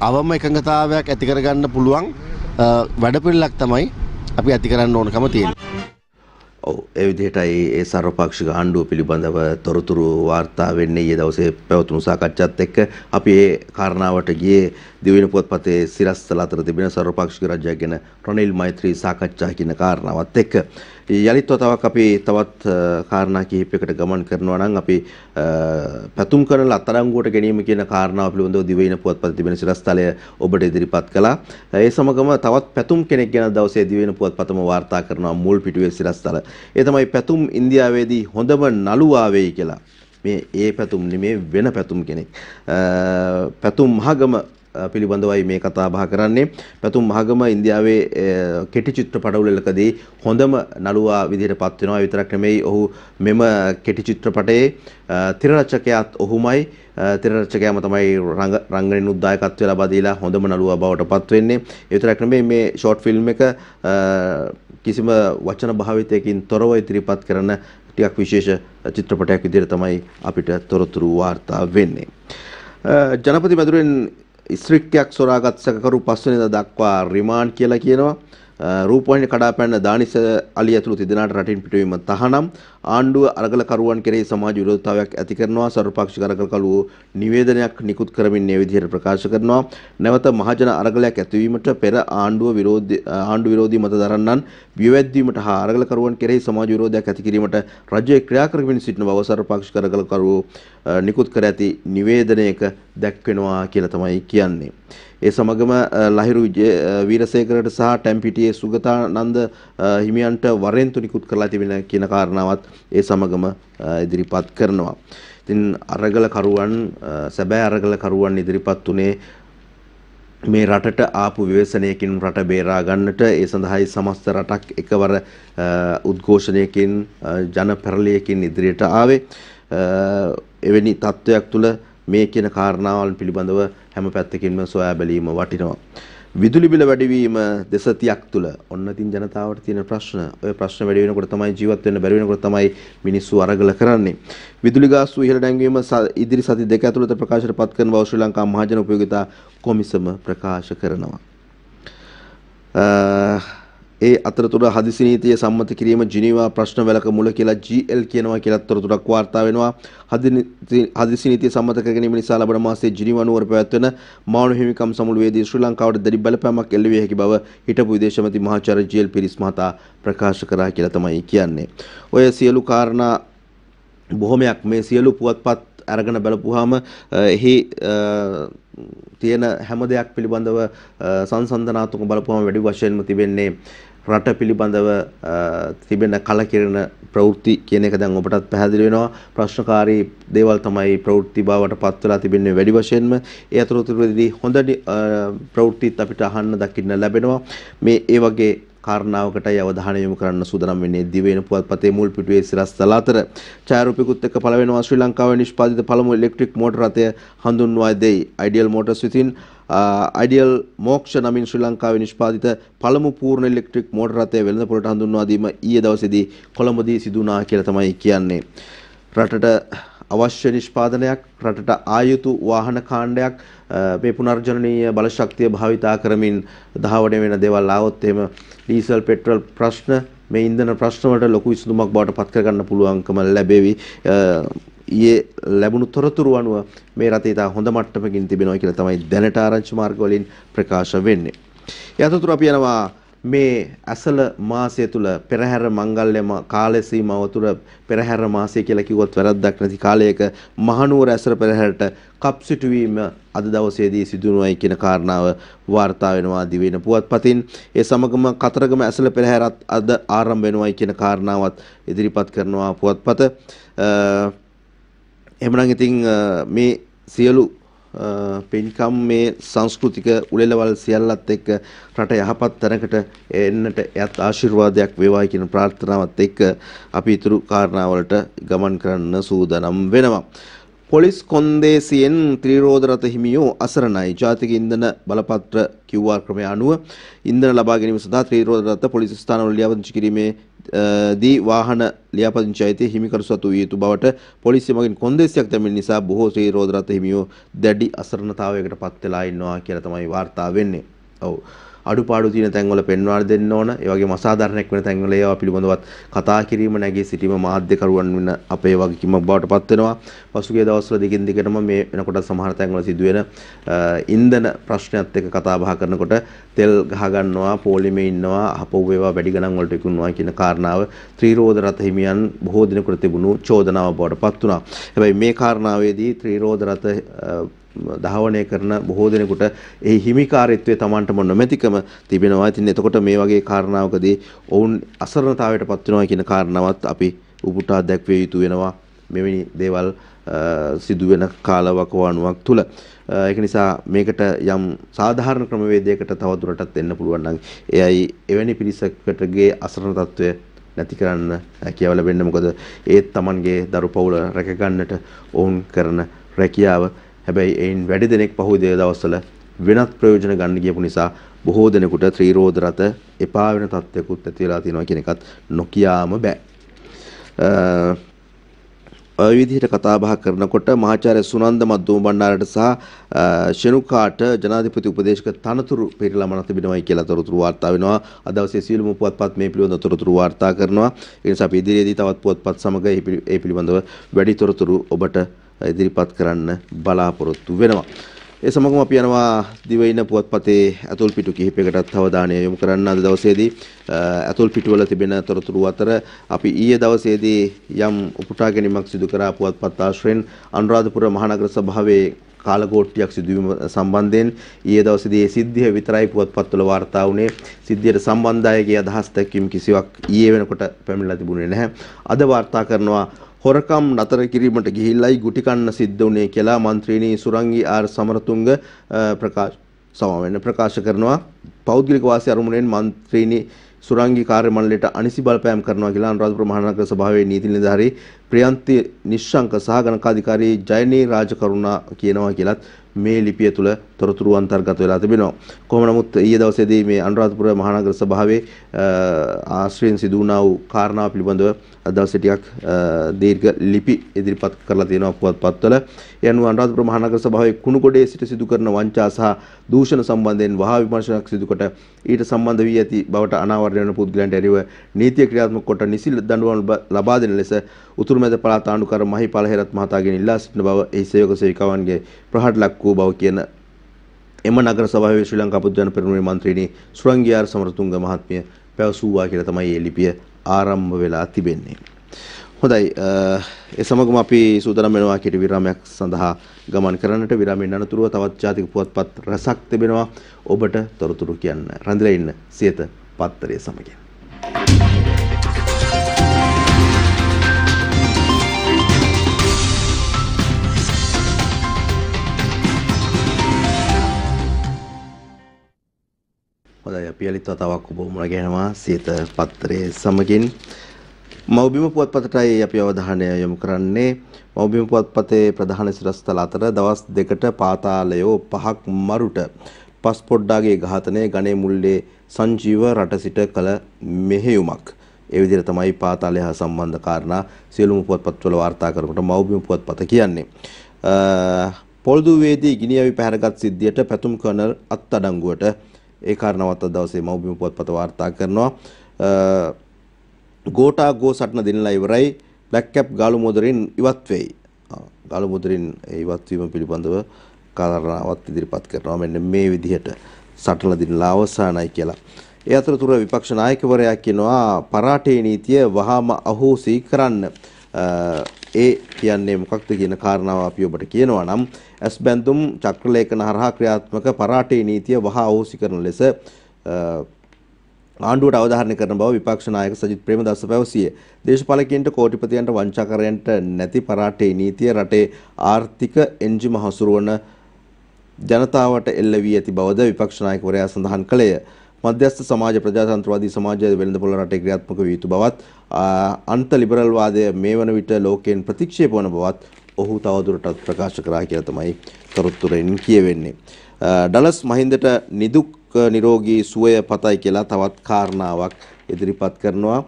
අවම එකඟතාවයක් ඇති කරගන්න පුළුවන් වැඩපිළිවෙලක් තමයි අපි ඇති කරන්න ඕනකම තියෙන්නේ. ඔව් ඒ විදිහටයි ඒ සර්වපාක්ෂික ආණ්ඩුව පිළිබඳව තොරතුරු වාර්තා වෙන්නේ. ඊයේ දවසේ පැවතුණු සාකච්ඡාත් එක්ක අපි ඒ කාරණාවට ගියේ දිවයින පුවත්පතේ සිරස්තල අතර තිබෙන සර්වපාක්ෂික රජයක් ගැන රනිල් මෛත්‍රී සාකච්ඡා කියන කාරණාවත් එක්ක. යලිත් වතාවක් අපි තවත් කාරණා කිහිපයකට ගමන් කරනවා නම් අපි පැතුම් කරන අත්අඩංගුවට ගැනීම කියන කාරණාව පිළිබඳව දිවයින පුවත්පතේ තිබෙන සිරස්තලය ඔබට ඉදිරිපත් කළා. ඒ සමගම තවත් පැතුම් කෙනෙක් ගැන දවසේ දිවයින පුවත්පතම වාර්තා කරනවා මුල් පිටුවේ සිරස්තල. ඒ තමයි පැතුම් ඉන්දියාවේදී හොඳම නළුවා වෙයි කියලා. මේ ඒ පැතුම් නෙමේ වෙන පැතුම් කෙනෙක්. පැතුම් මහගම පිළිබඳවයි මේ කතා බහ කරන්නේ. පැතුම් මහගම ඉන්දියාවේ කෙටි චිත්‍රපටවලකදී හොඳම නළුවා විදිහට පත් වෙනවා. විතරක් නෙමෙයි ඔහු මෙම කෙටි චිත්‍රපටයේ තිර රචකයාත් ඔහුමයි. තිර රචකයාම තමයි රංගනින් උද්දායකත්වය ලබා දීලා හොඳම නළුවා බවට පත් වෙන්නේ. ඒ විතරක් නෙමෙයි මේ ෂෝට් ෆිල්ම් එක කිසිම වචන භාවිතයකින් තොරව ඉදිරිපත් කරන ටිකක් විශේෂ චිත්‍රපටයක් විදිහට තමයි අපිට තොරතුරු වාර්තා වෙන්නේ. ජනපති මැදුරෙන් ස්ත්‍රික්කයක් සොරාගත් සැකකරු 5 වෙනිදා දක්වා රිමාන්ඩ් කියලා කියනවා. රූපවාහිනිය කඩාපැන්න දානිස අලි ඇතුළු තිදෙනාට රටින් පිටවීම තහනම්. ආණ්ඩුව අරගලකරුවන් කෙරෙහි සමාජ විරෝධතාවයක් ඇති කරනවා. සර්වපක්ෂික අරගලකරුවෝ නිවේදනයක් නිකුත් කරමින් මේ විදිහට ප්‍රකාශ කරනවා. නැවත මහජන අරගලයක් ඇතිවීමට පෙර ආණ්ඩුව විරෝධී මත දරන්නන් විවැද්දීමට හා අරගලකරුවන් කෙරෙහි සමාජ විරෝධයක් ඇති කිරීමට රජය ක්‍රියා කරමින් සිටින බව සර්වපක්ෂික අරගලකරුවෝ නිකුත් කර ඇති නිවේදනයක දැක්වෙනවා කියලා තමයි කියන්නේ. ඒ සමගම ලහිරු වීරසේකරට සහ ටැම්පිටියේ සුගතානන්ද හිමියන්ට වරෙන්තු නිකුත් කරලා තිබෙන කියන කාරණාවත් ඒ සමගම ඉදිරිපත් කරනවා. ඉතින් අරගලකරුවන් සැබෑ අරගලකරුවන් ඉදිරිපත් උනේ මේ රටට ආපු විවේචනයකින් රට බේරා ගන්නට. ඒ සඳහායි සමස්ත රටක් එකවර උද්ඝෝෂණයකින් ජන පෙරළියකින් ඉදිරියට ආවේ. එවැනි තත්ත්වයක් තුළ මේ කියන කාරණාවල් පිළිබඳව හැම පැත්තකින්ම සොයා බැලීම වටිනවා. විදුලි බිල වැඩිවීම දෙසතියක් තුළ ඔන්න තින් ජනතාවට තියෙන ප්‍රශ්න. ඔය ප්‍රශ්න වැඩි වෙනකොට තමයි ජීවත් වෙන්න බැරි වෙනකොට තමයි මිනිස්සු අරගල කරන්නේ. විදුලි ගාස්තු ඉහළ නැංවීම ඉදිරි සති දෙක ඇතුළත ප්‍රකාශයට පත් කරන බව ශ්‍රී ලංකා මහජන උපයෝගිතා කොමිසම ප්‍රකාශ කරනවා. ඒ අතරතුර හදිසි නීතිය සම්මත කිරීම ජිනීවා ප්‍රශ්න වැලක මුල කියලා GL කියනවා කියලා තොරතුරක් වාර්තා වෙනවා. හදිසි නීතිය සම්මත කර ගැනීම නිසා ලබන මාසයේ ජිනීවා නුවර පැවැත්වෙන මානව හිමිකම් සමුළුවේදී ශ්‍රී ලංකාවට දැඩි බලපෑමක් එල්ල විය හැකි බව හිටපු විදේශ මන්ත්‍රී මහාචාර්ය GL පිරිස් මහතා ප්‍රකාශ කරා කියලා තමයි කියන්නේ. ඔය සියලු කාරණා බොහොමයක් මේ සියලු පුවත්පත් අරගෙන බලපුවාම එහි තියෙන හැම දෙයක් පිළිබඳව සංසන්දනාත්මක බලපුවාම වැඩි වශයෙන්ම තිබෙන්නේ රට පිළිබඳව තිබෙන කලකිරෙන ප්‍රවෘත්ති කියන එක දැන් ඔබටත් පැහැදිලි වෙනවා. ප්‍රශ්නකාරී දේවල් තමයි ප්‍රවෘත්ති බවට පත් වෙලා තිබෙන්නේ වැඩි වශයෙන්ම. ඒ අතරතුරදී හොඳ ප්‍රවෘත්තිත් අපිට අහන්න දකින්න ලැබෙනවා. මේ ඒ වගේ කාරණාවකටයි අවධානය යොමු කරන්න සූදානම් වෙන්නේ දිවයින පුවත්පතේ මුල් පිටුවේ සිරස්තල අතර. ඡායාරූපිකුත් එක්ක පළවෙනවා ශ්‍රී ලංකාවේ නිෂ්පාදිත පළමු ඉලෙක්ට්‍රික් මෝටර රථය හඳුන්වා දෙයි. Ideal Motors විසින් Ideal Moksha නමින් ශ්‍රී ලංකාවේ නිෂ්පාදිත පළමු පූර්ණ ඉලෙක්ට්‍රික් මෝටර රථය වෙළඳපොළට හඳුන්වා දීම ඊයේ දවසේදී කොළඹදී සිදු වුණා කියලා තමයි කියන්නේ. රටට අවශ්‍ය නිෂ්පාදනයක්, රටට ආයුතු වාහන කාණ්ඩයක් මේ පුනර්ජනනීය බල ශක්තිය භාවිතා කරමින් දහවඩ වෙන දේවල් ආවොත් එහෙම ඩීසල් පෙට්‍රල් ප්‍රශ්න මේ ඉන්ධන ප්‍රශ්න වලට ලොකු විසඳුමක් බවට පත් කර ගන්න පුළුවන්කම ලැබෙවි. ඊයේ ලැබුණු තොරතුරු අනුව මේ රටේ තා හොඳ මට්ටමකින් තිබෙනවා කියලා තමයි දැනට ආරංචි මාර්ග වලින් ප්‍රකාශ වෙන්නේ. ඒ අතරතුර අපි යනවා මේ ඇසළ මාසය තුල පෙරහැර මංගල්‍ය කාලය සීමාව තුල පෙරහැර මාසය කියලා කිව්වොත් වැරද්දක් නැති කාලයක මහනුවර ඇසළ පෙරහැරට කප් සිටුවීම අද දවසේදී සිදුවුණායි කියන කාරණාව වාර්තා වෙනවා දිවයින පුවත්පතින්. ඒ සමගම කතරගම ඇසළ පෙරහැරත් අද ආරම්භ වෙනවායි කියන කාරණාවත් ඉදිරිපත් කරනවා පුවත්පත. එහෙමනම් ඉතින් මේ සියලු පින්කම් මේ සංස්කෘතික උළෙලවල් සියල්ලත් එක්ක රට යහපත් තැනකට එන්නට එයත් ආශිර්වාදයක් වේවායි කියන ප්‍රාර්ථනාවත් එක්ක අපි ඊතුරු කාරණාවලට ගමන් කරන්න සූදානම් වෙනවා. පොලිස් කොන්දේසියෙන් ත්‍රිරෝද රථ හිමියෝ අසරණයි. ජාතික ඉන්ධන බලපත්‍ර QR ක්‍රමය අනුව ඉන්ධන ලබා ගැනීම සඳහා ත්‍රිරෝද රථ පොලිස් ස්ථානවල ලියාපදිංචි කිරීමේ දී වාහන ලියාපදිංචි අයිතිය හිමිකරු සතු විය යුතු බවට පොලිසිය මගින් කොන්දේසියක් දැමීම නිසා බොහෝ ත්‍රිරෝද රථ හිමියෝ දැඩි අසරණතාවයකට පත් වෙලා ඉන්නවා කියලා තමයි වාර්තා වෙන්නේ. ඔව්. අඩුපාඩු තියෙන තැන්වල පෙන්වා දෙන්න ඕන. ඒ වගේම අසාධාරණයක් වෙන තැන්වල ඒවා පිළිබඳවත් කතා කිරීම නැගී සිටීම මාධ්‍යකරුවන් වෙන අපේ වගකීමක් බවට පත් වෙනවා. පසුගිය දවස්වල දිගින් දිගටම මේ වෙනකොට සමහර තැන්වල සිදුවෙන ඉන්ධන ප්‍රශ්නයත් එක්ක කතා බහ කරනකොට තෙල් ගහ ගන්නවා, පොලිමේ ඉන්නවා, අපොව් ඒවා වැඩි ගණන් වලට විකුණනවා කියන කාරණාව ත්‍රිරෝද රථ හිමියන් බොහෝ දිනකට තිබුණු චෝදනාව බවට පත් වුණා. හැබැයි මේ කාරණාවේදී ත්‍රිරෝද රථ දහවණය කරන බොහෝ දෙනෙකුට ඒ හිමිකාරීත්වය Tamanටම නොමැතිකම තිබෙනවා. ඉතින් එතකොට මේ වගේ කාරණාවකදී ඔවුන් අසරණතාවයට පත් වෙනවා කියන කාරණාවත් අපි උපුටා දැක්විය යුතු වෙනවා මෙවැනි දේවල් සිදුවෙන කාලවකවානුවක් තුල. ඒක නිසා මේකට යම් සාධාරණ ක්‍රමවේදයකට තවදුරටත් එන්න පුළුවන් නම් එයයි එවැනි පිරිසකටගේ අසරණ තත්වය නැති කරන්න හැකියාව ලැබෙන්නේ. මොකද ඒත් Tamanගේ දරු පවුල රැක ගන්නට ඔවුන් කරන රැකියාව. හැබැයි එයින් වැඩි දෙනෙක් පහුගිය දවස්වල වෙනත් ප්‍රයෝජන ගන්න ගියපු නිසා බොහෝ දෙනෙකුට ත්‍රිරෝද රථ එපා වෙන තත්ත්වයකුත් ඇති වෙලා තියෙනවා කියන එකත් නොකියාම බෑ. ඔය විදිහට කතා බහ කරනකොට මහාචාර්ය සුනන්ද මද්දුම බණ්ඩාරට සහ ෂෙනුකාට ජනාධිපති උපදේශක තනතුරු පිරිලා මන තිබෙනවායි කියලා තොරතුරු වාර්තා වෙනවා. අද දවසේ සියලුම පුවත්පත් මේ පිළිබඳව තොරතුරු වාර්තා කරනවා. ඒ නිසා අපි ඉදිරියේදී තවත් පුවත්පත් සමග ඒ පිළිබඳව වැඩි තොරතුරු ඔබට ඉදිරිපත් කරන්න බලාපොරොත්තු වෙනවා. ඒ සමගම අපි යනවා දිවයින පුවත්පතේ ඇතුල් පිටු කිහිපයකටත් අවධානය යොමු කරන්න. අද දවසේදී ඇතුල් පිටුවල තිබෙන තොරතුරු අතර අපි ඊයේ දවසේදී යම් උපුටා ගැනීමක් සිදු කරා පුවත්පත් ආශ්‍රයෙන් අනුරාධපුර මහනගර සභාවේ කාලකෝට්ටියක් සිදුවීම සම්බන්ධයෙන් ඊයේ දවසේදී ඒ සිද්ධිය විතරයි පුවත්පත්වල වාර්තා වුණේ. සිද්ධියට සම්බන්ධ අයගේ අදහස් දැක්වීම කිසිවක් ඊයේ වෙනකොට පැමිණලා තිබුණේ නැහැ. අද වාර්තා කරනවා හොරකම් නතර කිරීමට ගිහිල්ලයි ගුටි කන්න සිද්ධ වුණේ කියලා මන්ත්‍රීනි සුරංගි ආර් සමරතුංග ප්‍රකාශ කරනවා. පෞද්ගලික වාසි අරමුණෙන් මන්ත්‍රීනි සුරංගි කාර්ය මණ්ඩලයට අනිසි බලපෑම් කරනවා කියලා අනුරාධපුර මහනගර සභාවේ නීති නිලධාරී ප්‍රියන්ති නිශ්ශංක සහ ගණකාධිකාරී ජයනී රාජකරුණා කියනවා කියලත් මේ ලිපිය තුල තොරතුරු අන්තර්ගත වෙලා තිබෙනවා. කොහොම නමුත් ඊයේ දවසේදී මේ අනුරාධපුර මහනගර සභාවේ ආශ්‍රයෙන් සිදු වුණා වූ කාරණා පිළිබඳව දවසේ ටිකක් දීර්ඝ ලිපි ඉදිරිපත් කරලා තියෙනවා පුවත්පත්වල. ඒ අනුව අනුරාධපුර මහනගර සභාවේ කුණුගොඩේ සිට සිදු කරන වංචා සහ දූෂණ සම්බන්ධයෙන් වහා විමර්ශනයක් සිදු කොට ඊට සම්බන්ධ වී ඇති බවට අනාවරණය වන පුද්ගලයන්ට එරෙහිව නීතිය ක්‍රියාත්මක කොට නිසි දඬුවම් ලබා දෙන ලෙස උතුරු මැද පළාත් ආණ්ඩුකර මහිපාල හේරත් මහතාගෙන් ඉල්ලා සිටින බව එහි සේවක සේවිකාවන්ගේ ප්‍රහාර ලක් වූ බව කියන එම නගර සභාවේ ශ්‍රී ලංකා පොදු ජන පෙරමුණේ මන්ත්‍රීනි සුරංගි ආර් සමරතුංග මහත්මිය පැවසුවා කියලා තමයි මේ ලිපිය ආරම්භ වෙලා තිබෙන්නේ. හොඳයි ඒ සමගම අපි සූදානම් වෙනවා කෙටි විරාමයක් සඳහා ගමන් කරන්නට. විරාමයෙන් අනතුරුව තවත් ජාතික පුවත්පත් රසක් තිබෙනවා ඔබට තොරතුරු කියන්න. රැඳිලා ඉන්න සියත පත්තරේ සමගින්. හොඳයි අපි අලිත් වතාවක් ඔබ මුණ ගැහෙනවා සියත පත්තරේ සමගින්. මව්බිම පුවත්පතටයි අපි අවධානය යොමු කරන්නේ. මව්බිම පුවත්පතේ ප්‍රධාන සිරස්තල අතර දවස් දෙකට පාතාලයෝ 5ක් මරුට පස්පොඩ්ඩාගේ ඝාතනය ගණේ මුල්ලේ සංජීව රට සිට කළ මෙහෙයුමක්. ඒ විදිහට තමයි පාතාලය හා සම්බන්ධ කාරණා සියලුම පුවත්පත්වල වාර්තා කරනකොට මව්බිම පුවත්පත කියන්නේ. පොල්දුවේදී ගිනියවි පැහැරගත් සිද්ධියට පැතුම් කර්නල් අත්අඩංගුවට ඒ කාරණාවත් අද දවසේ මව්බිම පුවත්පත වාර්තා කරනවා. ගෝටා ගෝ සටන දෙන්නලා ඉවරයි. බ්ලැක් කැප් ගාලු මොදරින් ඉවත් වෙයි. ගාලු මොදරින් ඉවත් වීම පිළිබඳව කාරණාවත් ඉදිරිපත් කරනවා. මෙන්න මේ විදිහට සටන දෙන්නලා අවසానයි කියලා. ඒ අතරතුර විපක්ෂ නායකවරයා කියනවා පරාටේ නීතිය වහාම අහෝසි කරන්න. ඒ කියන්නේ මොකක්ද කියන කාරණාව අපි ඔබට කියනවා නම් ඇස් බැඳුම් චක්‍රලේඛන හරහා ක්‍රියාත්මක පරාටේ නීතිය වහා අහෝසි කරන ලෙස ආණ්ඩුවට අවධාරණය කරන බව විපක්ෂ නායක සජිත් ප්‍රේමදාස පැවසියේ. දේශපාලකයන්ට කෝටිපතියන්ට වංචාකරයන්ට නැති පරාටේ නීතිය රටේ ආර්ථික එන්ජිම හසුරුවන ජනතාවට එල්ල වී ඇති බවද විපක්ෂ නායකවරයා සඳහන් කළේය. මධ්‍යස්ථ සමාජ ප්‍රජාතන්ත්‍රවාදී සමාජය වෙළඳපොළ රටේ ක්‍රියාත්මක විය යුතු බවත් අන්ත ලිබරල් වාදය මේ වන විට ලෝකයෙන් ප්‍රතික්ෂේප වන බවත් ඔහු තවදුරටත් ප්‍රකාශ කරා කියලා තමයි තොරතුරෙන් කියවෙන්නේ. ඩලස් මහින්දට නිදුක් නිරෝගී සුවය පතයි කියලා තවත් කාරණාවක් ඉදිරිපත් කරනවා.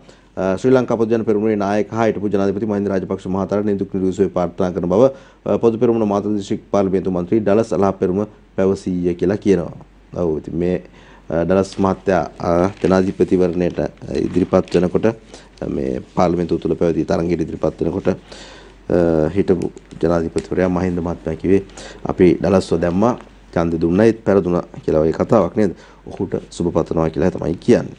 ශ්‍රී ලංකා පොදු ජන පෙරමුණේ නායක හා හිටපු ජනාධිපති මහින්ද රාජපක්ෂ මහතාට නිදුක් නිරෝගී සුවය ප්‍රාර්ථනා කරන බව පොදු පෙරමුණ මාතර දිස්ත්‍රික් පාර්ලිමේන්තු මන්ත්‍රී ඩලස් අලහප්පෙරුම පැවසීය කියලා කියනවා. ඔව් ඉතින් මේ ඩලස් මහත්තයා ජනාධිපතිවරණයට ඉදිරිපත් වෙනකොට මේ පාර්ලිමේන්තුව තුළ පැවති තරඟයට ඉදිරිපත් වෙනකොට හිටපු ජනාධිපතිවරයා මහින්ද මහත්මයා කිව්වේ අපි ඩලස්ව දැම්මා ඡන්දෙ දුන්නා ඒත් පෙරදුනා කියලා වගේ කතාවක් නේද? ඔහුට සුබ පතනවා කියලා තමයි කියන්නේ.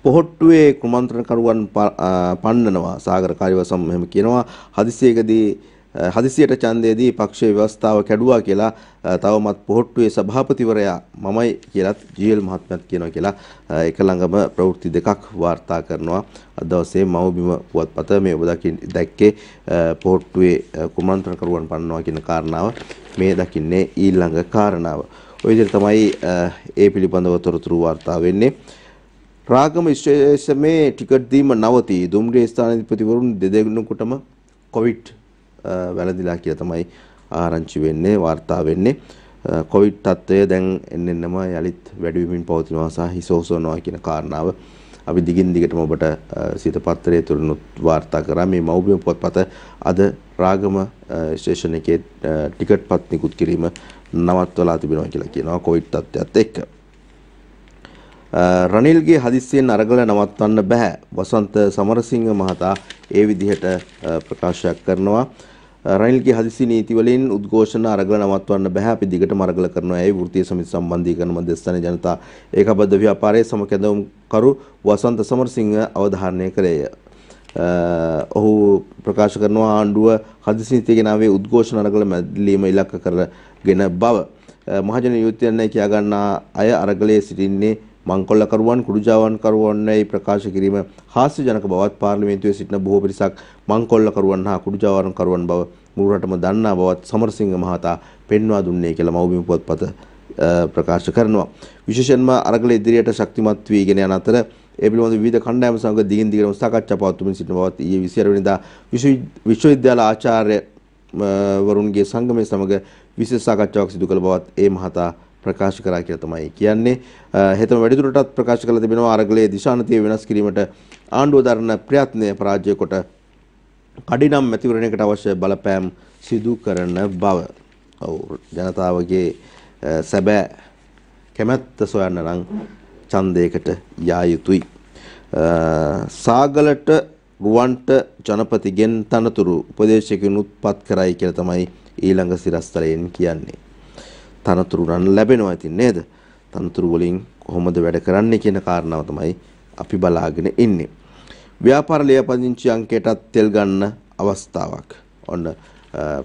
පොහොට්ටුවේ කුමන්ත්‍රණකරුවන් පන්නනවා සාගර කාර්යවසම් මෙහෙම කියනවා. හදිසියට ඡන්දයේදී පක්ෂයේ ව්‍යවස්ථාව කැඩුවා කියලා තවමත් පොහොට්ටුවේ සභාපතිවරයා මමයි කියලාත් ජීඑල් මහත්මයාත් කියනවා කියලා එක ළඟම ප්‍රවෘත්ති දෙකක් වාර්තා කරනවා. අද දවසේ මව්බිම පුවත්පත මේ ඔබ දැක්කේ පොහොට්ටුවේ කුමන්ත්‍රණකරුවන් පන්නනවා කියන කාරණාව මේ දකින්නේ ඊළඟ කාරණාව. ඔය විදිහට තමයි ඒ පිළිබඳව තොරතුරු වාර්තා වෙන්නේ. රාගම ස්ටේෂමේ ටිකට් දීම නවතී. දුම්රිය ස්ථානාධිපතිවරුන් දෙදෙනෙකුටම කොවිඩ් වැළඳිලා කියලා තමයි ආරංචි වෙන්නේ වාර්තා වෙන්නේ. කොවිඩ් තත්ත්වය දැන් එන්නෙන්නම යලිත් වැඩි වෙමින් පවතිනවා සහ හිස ඔසවනවා කියන කාරණාව අපි දිගින් දිගටම ඔබට සිත පත්‍රයේ තුලිනුත් වාර්තා කරා. මේ මව්බිම පුවත්පත අද රාගම ස්ටේෂන් එකේ ටිකට් පත් නිකුත් කිරීම නවත්වලා තිබෙනවා කියලා කියනවා කොවිඩ් තත්ත්වයත් එක්ක. රනිල්ගේ හදිස්සියෙන් අරගල නවත්වන්න බෑ. වසන්ත සමරසිංහ මහතා ඒ විදිහට ප්‍රකාශයක් කරනවා. රනිල්ගේ හදිසි නීති වලින් උද්ඝෝෂණ අරගල නවත්වන්න බෑ. අපි දිගටම අරගල කරනවා. ඒ වෘත්තීය සමිති සම්බන්ධීකරණ මධ්‍යස්ථානයේ ජනතා ඒකබද්ධ ව්‍යාපාරයේ සමකැඳවුම් කරු වසන්ත සමරසිංහ අවධාරණය කළේය. ඔහු ප්‍රකාශ කරනවා ආණ්ඩුව හදිසි නීතිය ගෙනාවේ උද්ඝෝෂණ අරගල මැදලීම ඉලක්ක කරගෙන බව. මහජන යුද්ධයන් කියා ගන්නා අය අරගලයේ සිටින්නේ මංකොල්ලකරුවන් කුඩුජාවන්කරුවන්යි ප්‍රකාශ කිරීම හාස්‍යජනක බවත් පාර්ලිමේන්තුවේ සිටින බොහෝ පිරිසක් මංකොල්ලකරුවන් හා කුඩුජාවන්කරුවන් බව මුළු රටම දන්නා බවත් සමරසිංහ මහතා පෙන්වා දුන්නේ කියලා මව්බිම පුවත්පත ප්‍රකාශ කරනවා. විශේෂයෙන්ම අරගල ඉදිරියට ශක්තිමත් වීගෙන යන අතර ඒ පිළිබඳ විවිධ කණ්ඩායම් සමග දිගින් දිගටම සාකච්ඡා පවත්වමින් සිටින බවත් ඊයේ 28 වෙනිදා විශ්වවිද්‍යාල ආචාර්ය වරුන්ගේ සංගමයේ සමග විශේෂ සාකච්ඡාවක් සිදු කළ බවත් ඒ මහතා ප්‍රකාශ කරා කියලා තමයි කියන්නේ. හෙතම වැඩිදුරටත් ප්‍රකාශ කළ තිබෙනවා අරගලයේ දිශානතිය වෙනස් කිරීමට ආණ්ඩුව දරන ප්‍රයත්නය පරාජය කොට කඩිනම් මැතිවරණයකට අවශ්‍ය බලපෑම් සිදු කරන බව. ඔව් ජනතාවගේ සැබෑ කැමැත්ත සොයන්න නම් ඡන්දයකට යා යුතුයි. සාගලට රුවන්ට ජනපතිගෙන් තනතුරු උපදේශකයන් උත්පත් කරයි කියලා තමයි ඊළඟ සිරස්තලයෙන් කියන්නේ. තනතුරු රන් ලැබෙනවා ඉතින් නේද? තනතුරු වලින් කොහොමද වැඩ කරන්නේ කියන කාරණාව තමයි අපි බලාගෙන ඉන්නේ. ව්‍යාපාර ලියාපදිංචි අංකයටත් තෙල් ගන්න අවස්ථාවක්. ඔන්න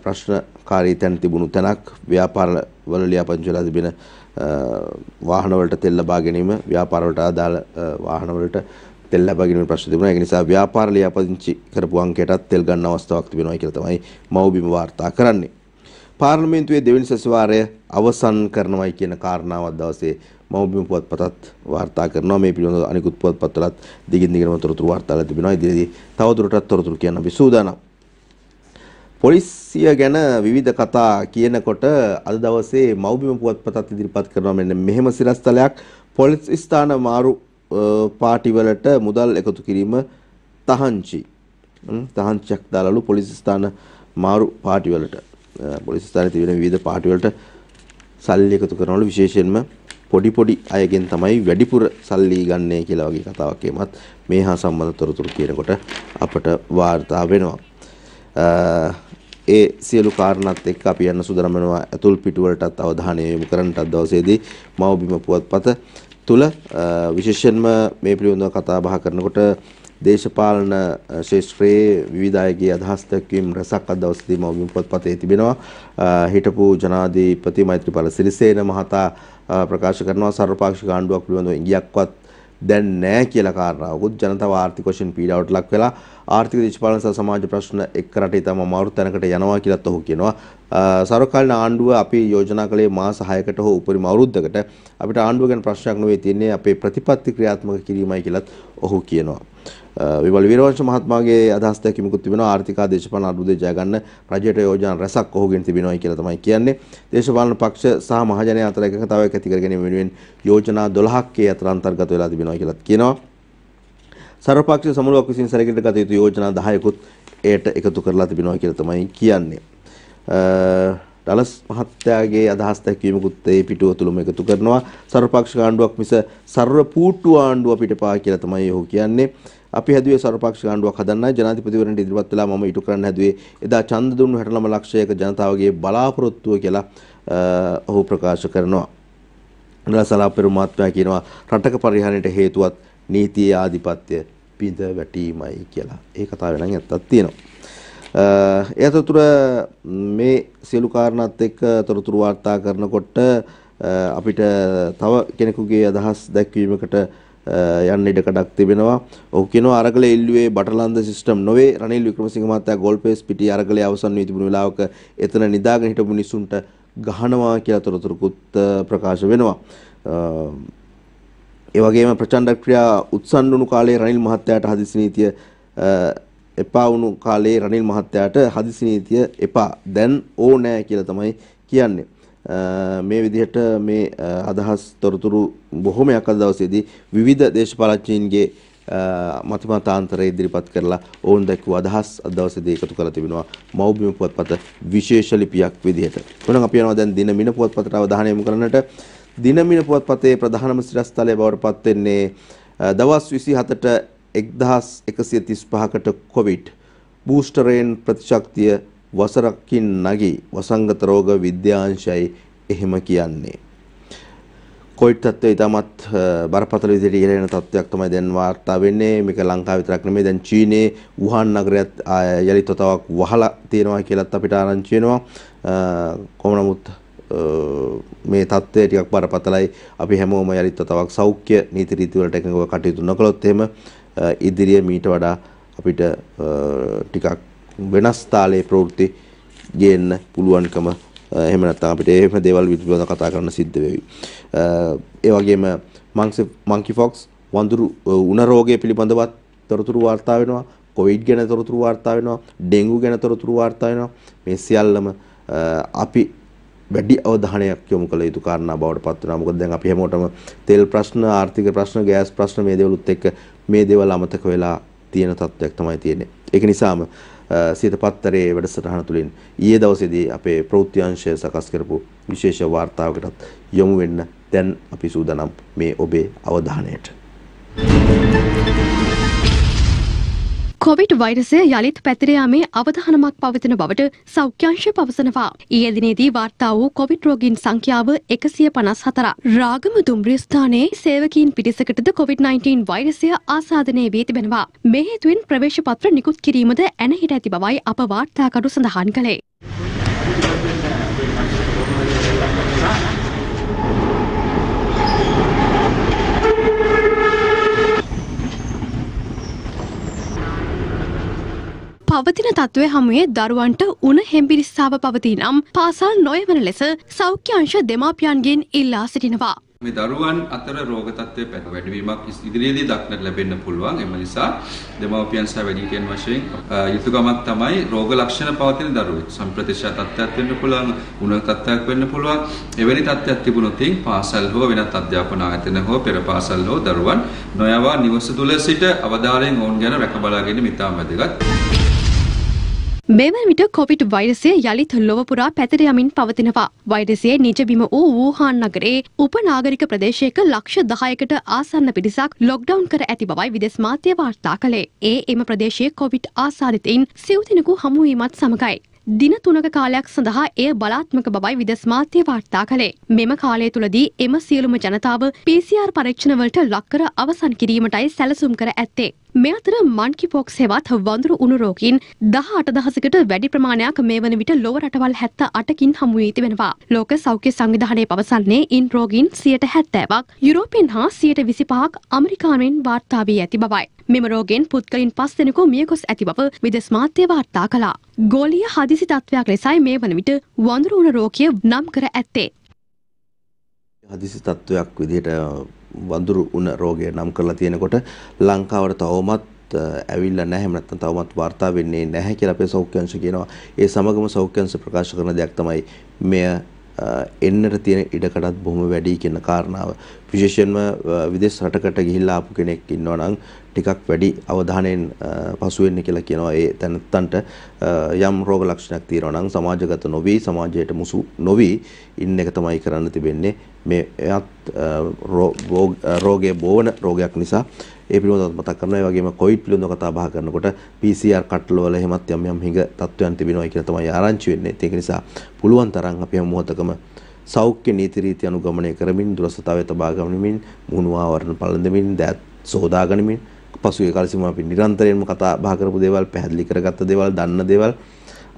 ප්‍රශ්නකාරී තැන් තිබුණු තැනක් ව්‍යාපාර වල ලියාපදිංචි වෙලා තිබෙන වාහන වලට තෙල් ලබා ගැනීම ව්‍යාපාර වලට අදාළ වාහන වලට තෙල් ලබා ගැනීම ප්‍රශ්න තිබුණා. ඒ නිසා ව්‍යාපාර ලියාපදිංචි කරපු අංකයටත් තෙල් ගන්න අවස්ථාවක් තිබෙනවා කියලා තමයි මව්බිම වාර්තා කරන්නේ. පාර්ලිමේන්තුවේ දෙවෙනි සැසිවාරය අවසන් කරනවායි කියන කාරණාවත් දවසේ මව්බිම පුවත්පතත් වාර්තා කරනවා. මේ පිළිබඳව අනිකුත් පුවත්පත්වලත් දිගින් දිගටම තොරතුරු වාර්තා කරලා තිබෙනවා. ඉදිරියේදී තවදුරටත් තොරතුරු කියන්න අපි සූදානම්. පොලිසිය ගැන විවිධ කතා කියනකොට අද දවසේ මව්බිම පුවත්පතත් ඉදිරිපත් කරනවා මෙන්න මෙහෙම සිරස්තලයක්. පොලිස් ස්ථාන මාරු පාටිවලට මුදල් එකතු කිරීම තහංචි. තහංචියක් දාලාලු පොලිස් ස්ථාන මාරු පාටිවලට. පොලිස් ස්ථානයේ තිබෙන විවිධ පාටිවලට සල්ලි එකතු කරනවලු. විශේෂයෙන්ම පොඩි අයගෙන් තමයි වැඩිපුර සල්ලි ගන්නේ කියලා වගේ කතාවක් එමත් මේ හා සම්බන්ධ තොරතුරු කියනකොට අපට වාර්තා වෙනවා. ඒ සියලු කාරණාත් එක්ක අපි යන්න සූදානම් වෙනවා අතුල් පිටුවලටත් අවධානය යොමු කරන්නට දවසේදී මව්බිම පුවත්පත තුල විශේෂයෙන්ම මේ පිළිබඳව කතා බහ කරනකොට දේශපාලන ශාස්ත්‍රයේ විවිධ අයගේ අදහස් දක්වීම් රසක් අද දවසේදී මව්බිම පුවත්පතේ තිබෙනවා. හිටපු ජනාධිපති මෛත්‍රීපාල සිරිසේන මහතා ප්‍රකාශ කරනවා සර්වපාක්ෂික ආණ්ඩුවක් පිළිබඳව ඉඟියක්වත් දැන් නැහැ කියලා කාරණාවකුත් ජනතාව ආර්ථික වශයෙන් පීඩාවට ලක් වෙලා ආර්ථික දේශපාලන සහ සමාජ ප්‍රශ්න එක් රටේ තම අමාරු තැනකට යනවා කියලාත් ඔහු කියනවා. සර්වකාලීන ආණ්ඩුව අපි යෝජනා කළේ මාස 6කට හෝ උපරිම අවුරුද්දකට අපිට ආණ්ඩුව ගැන ප්‍රශ්නයක් නෙවෙයි තියෙන්නේ අපේ ප්‍රතිපත්ති ක්‍රියාත්මක කිරීමයි කියලාත් ඔහු කියනවා. විමල් වීරවංශ මහත්මයාගේ අදහස් දැක්වීමකුත් තිබෙනවා. ආර්ථික දේශපාලන අර්බුදේ ජය ගන්න රජයට යෝජනා රැසක් ඔහුගෙන් තිබෙනවා කියලා තමයි කියන්නේ. දේශපාලන පක්ෂ සහ මහජනයා අතර එකතාවයක් ඇති කර ගැනීම වෙනුවෙන් යෝජනා 12ක් අතර අන්තර්ගත වෙලා තිබෙනවා කියලාත් කියනවා. සර්වපක්ෂ සමුළුවක් විසින් සැලකිලි ගත යුතු යෝජනා 10කුත් එයට එකතු කරලා තිබෙනවා කියලා තමයි කියන්නේ. ඩලස් මහත්තයාගේ අදහස් දැක්වීමකුත් ඒ පිටුව තුලම එකතු කරනවා. සර්වපක්ෂ ආණ්ඩුවක් මිස සර්ව පූට්ටු ආණ්ඩුව අපිට පා කියලා තමයි ඔහු කියන්නේ. අපි හැදුවේ සර්වපක්ෂ ආණ්ඩුවක් හදන්නයි ජනාධිපතිවරණට ඉදිරිපත් වෙලා මම ඉටු කරන්න හැදුවේ එදා ඡන්ද දුන්නු 69 ලක්ෂයක ජනතාවගේ බලාපොරොත්තුව කියලා ඔහු ප්‍රකාශ කරනවා. නලසලාපෙරු මහත්මයා කියනවා රටක පරිහානියට හේතුවත් නීතියේ ආධිපත්‍ය පිඳ වැටීමයි කියලා. ඒ කතාව නම් ඇත්තක් තියෙනවා. ඒ අතරතුර මේ සියලු කාරණාත් එක්ක තොරතුරු වාර්තා කරනකොට අපිට තව කෙනෙකුගේ අදහස් දැක්වීමකට යන්න ඉඩකඩක් තිබෙනවා. ඔහු කියනවා අරගල එල්ලුවේ බටලන්ද සිස්ටම් නොවේ. රනිල් වික්‍රමසිංහ මහත්තයා ගෝල්පේස් පිටි අරගලේ අවසන් වී තිබුණු වෙලාවක එතන නිදාගෙන හිටපු මිනිසුන්ට ගහනවා කියලා තොරතුරුකුත් ප්‍රකාශ වෙනවා. ඒ වගේම ප්‍රචණ්ඩ ක්‍රියා උත්සන්න වුණු කාලේ රනිල් මහත්තයාට හදිසි නීතිය එපා වුණු කාලේ රනිල් මහත්තයාට හදිසි නීතිය එපා දැන් ඕනෑ කියලා තමයි කියන්නේ. මේ විදිහට මේ අදහස් තොරතුරු බොහොමයක් අද දවසේදී විවිධ දේශපාලඥයින්ගේ මතමතාන්තරය ඉදිරිපත් කරලා ඔවුන් දැක්වූ අදහස් අද දවසේදී එකතු කරලා තිබෙනවා මෞබිම පුවත්පත විශේෂ ලිපියක් විදිහට. එහෙනම් අපි යනවා දැන් දිනමින පුවත්පතට අවධානය යොමු කරන්නට. දිනමින පුවත්පතේ ප්‍රධානම සිරස්තලය බවට පත් වෙන්නේ දවස් 27ට 1135කට කොවිඩ් බූස්ටරයෙන් ප්‍රතිශක්තිය වසරකින් නැගී වසංගත රෝග විද්‍යාංශයයි එහෙම කියන්නේ. කොවිඩ් තත්ත්වය ඉතාමත් බරපතල විදිහට ඉහළ යන තත්ත්වයක් තමයි දැන් වාර්තා වෙන්නේ. මේක ලංකාව විතරක් නෙමෙයි දැන් චීනයේ වුහාන් නගරයත් යලිත් වතාවක් වහලා තියෙනවා කියලාත් අපිට ආරංචි වෙනවා. කොහොම නමුත් මේ තත්ත්වය ටිකක් බරපතලයි. අපි හැමෝම යලිත් වතාවක් සෞඛ්‍ය නීති රීති වලට එකඟව කටයුතු නොකළොත් එහෙම ඉදිරිය මීට වඩා අපිට ටිකක් වෙනස් තාලේ ප්‍රවෘත්ති ගේන්න පුළුවන්කම එහෙම නැත්නම් අපිට එහෙම දේවල් පිළිබඳව කතා කරන්න සිද්ධ වෙවි. ඒ වගේම monkey pox වඳුරු උණ රෝගය පිළිබඳවත් තොරතුරු වාර්තා වෙනවා. කොවිඩ් ගැන තොරතුරු වාර්තා වෙනවා. ඩෙන්ගු ගැන තොරතුරු වාර්තා වෙනවා. මේ සියල්ලම අපි වැඩි අවධානයක් යොමු කළ යුතු කාරණා බවට පත් වෙනවා. මොකද දැන් අපි හැමෝටම තෙල් ප්‍රශ්න, ආර්ථික ප්‍රශ්න, ගෑස් ප්‍රශ්න මේ දේවලුත් එක්ක මේ දේවල් අමතක වෙලා තියෙන තත්ත්වයක් තමයි තියෙන්නේ. ඒක නිසාම සිත පත්තරේ වැඩසටහන තුලින් ඊයේ දවසේදී අපේ ප්‍රවෘත්ති අංශය සකස් කරපු විශේෂ වාර්තාවකටත් යොමු වෙන්න දැන් අපි සූදානම් මේ ඔබේ අවධානයට. කොවිඩ් වෛරසය යළිත් පැතිර යාමේ අවධානමක් පවතින බවට සෞඛ්‍යාංශය පවසනවා. ඊයේ දිනේදී වාර්තා වූ කොවිඩ් රෝගීන් සංඛ්‍යාව 154. රාගම දුම්රිය ස්ථානයේ සේවකීන් පිරිසකටද කොවිඩ්-19 වෛරසය ආසාදනය වී තිබෙනවා. මේ හේතුවෙන් ප්‍රවේශ පත්‍ර නිකුත් කිරීමද ඇනහිට ඇති බවයි අප වාර්තාකරු සඳහන් කළේ. පවතින තත්ත්වය හමුවේ දරුවන්ට උණ හෙම්බිරිස්සාව පවතී නම් පාසල් නොයවන ලෙස සෞඛ්‍ය අංශ දෙමාපියන්ගෙන් ඉල්ලා සිටිනවා. මේ දරුවන් අතර රෝග තත්ත්වය වැඩිවීමක් ඉදිරියේදී දක්නට ලැබෙන්න පුළුවන්. එම නිසා දෙමාපියන් සහ වැඩිහිටියන් වශයෙන් යුතුයකමක් තමයි රෝග ලක්ෂණ පවතින දරුවෙක් සම්ප්‍රතිශා තත්ත්වයක් වෙන්න පුළුවන්, උණ තත්ත්වයක් වෙන්න පුළුවන්. එවැනි තත්ත්වයක් තිබුණොත් පාසල් හෝ වෙනත් අධ්‍යාපන ආයතන හෝ පෙර පාසල් හෝ දරුවන් නොයවා නිවස තුල සිට අවධානයෙන් ඔවුන් ගැන රැක බලා ගැනීම ඉතාම වැදගත්. මෙවන විට කොවිඩ් වෛරසය යළිත් ලොව පුරා පැතිර යමින් පවතිනවා. වෛරසයේ නිජබිම වූ වූහාන් නගරයේ උපනාගරික ප්‍රදේශයක ලක්ෂ 10කට ආසන්න පිරිසක් ලොක්ඩවුන් කර ඇති බවයි විදෙස් මාධ්‍ය වාර්තා කළේ. එම ප්‍රදේශයේ කොවිඩ් ආසාදිතයින් සිව් දිනකු හමු වීමත් සමගයි. දින 3ක කාලයක් සඳහා එය බලාත්මක බවයි විදෙස් මාධ්‍ය වාර්තා කළේ. මෙම කාලය තුලදී එම සියලුම ජනතාව PCR පරීක්ෂණ වලට ලක් කර අවසන් කිරීමටයි සැලසුම් කර ඇත්තේ. මේ අතර මන්කිපොක්ස් හෙවත් වඳුරු උණු රෝගීන් 18,000කට වැඩි ප්‍රමාණයක් මේ වන විට ලොව රටවල් 78කින් හමු වී තිබෙනවා. ලෝක සෞඛ්‍ය සංවිධානය පවසන්නේ ඉන් රෝගීන් 70%ක් යුරෝපයෙන් හා 25%ක් ඇමරිකානුවෙන් වාර්තා වී ඇති බවයි. මෙම රෝගීන් පුද්ගලයන් 5 දෙනෙකු මියගොස් ඇති බව විදෙස් මාධ්‍ය වාර්තා කළා. ගෝලීය හදිසි තත්ත්වයක් ලෙසයි මේ වන විට වඳුරු උණු රෝගය නම් කර ඇත්තේ. හදිසි තත්ත්වයක් විදිහට වඳුරු උණ රෝගය නම් කරලා තියෙනකොට ලංකාවට තවමත් ඇවිල්ලා නැහැ, නැත්නම් තවමත් වාර්තා වෙන්නේ නැහැ කියලා අපේ සෞඛ්‍ය අංශ කියනවා. ඒ සමගම සෞඛ්‍ය අංශ ප්‍රකාශ කරන දෙයක් තමයි මෙය එන්නට තියෙන ඉඩකඩත් බොහොම වැඩි කියන කාරණාව. විශේෂයෙන්ම විදේශ රටකට ගිහිල්ලා ආපු කෙනෙක් ඉන්නවා නම් ටිකක් වැඩි අවධානයෙන් පසු වෙන්න කියලා කියනවා. ඒ තැනත්තන්ට යම් රෝග ලක්ෂණයක් තියෙනවා නම් සමාජගත නොවි, සමාජයට මුසු නොවි ඉන්න එක තමයි කරන්න තිබෙන්නේ. මේ එයත් රෝගයේ බෝවන රෝගයක් නිසා ඒ පිළිබඳව මතක් කරනවා. ඒ වගේම කොවිඩ් පිළිබඳව කතා බහ කරනකොට PCR කට්ටලවල එහෙමත් යම් හිඟ තත්ත්වයන් තිබෙනවා කියලා තමයි ආරංචි වෙන්නේ. ඒක නිසා පුළුවන් තරම් අපි හැම මොහොතකම සෞඛ්‍ය නීති රීති අනුගමනය කරමින්, දුරස්ථතාවය තබා ගනිමින්, මුහුණු ආවරණ පළඳමින්, දෑත් සෝදා ගනිමින්, පසුගිය කාල සීමාව අපි නිරන්තරයෙන්ම කතා බහ කරපු දේවල්, පැහැදිලි කරගත්ත දේවල්, දන්න දේවල්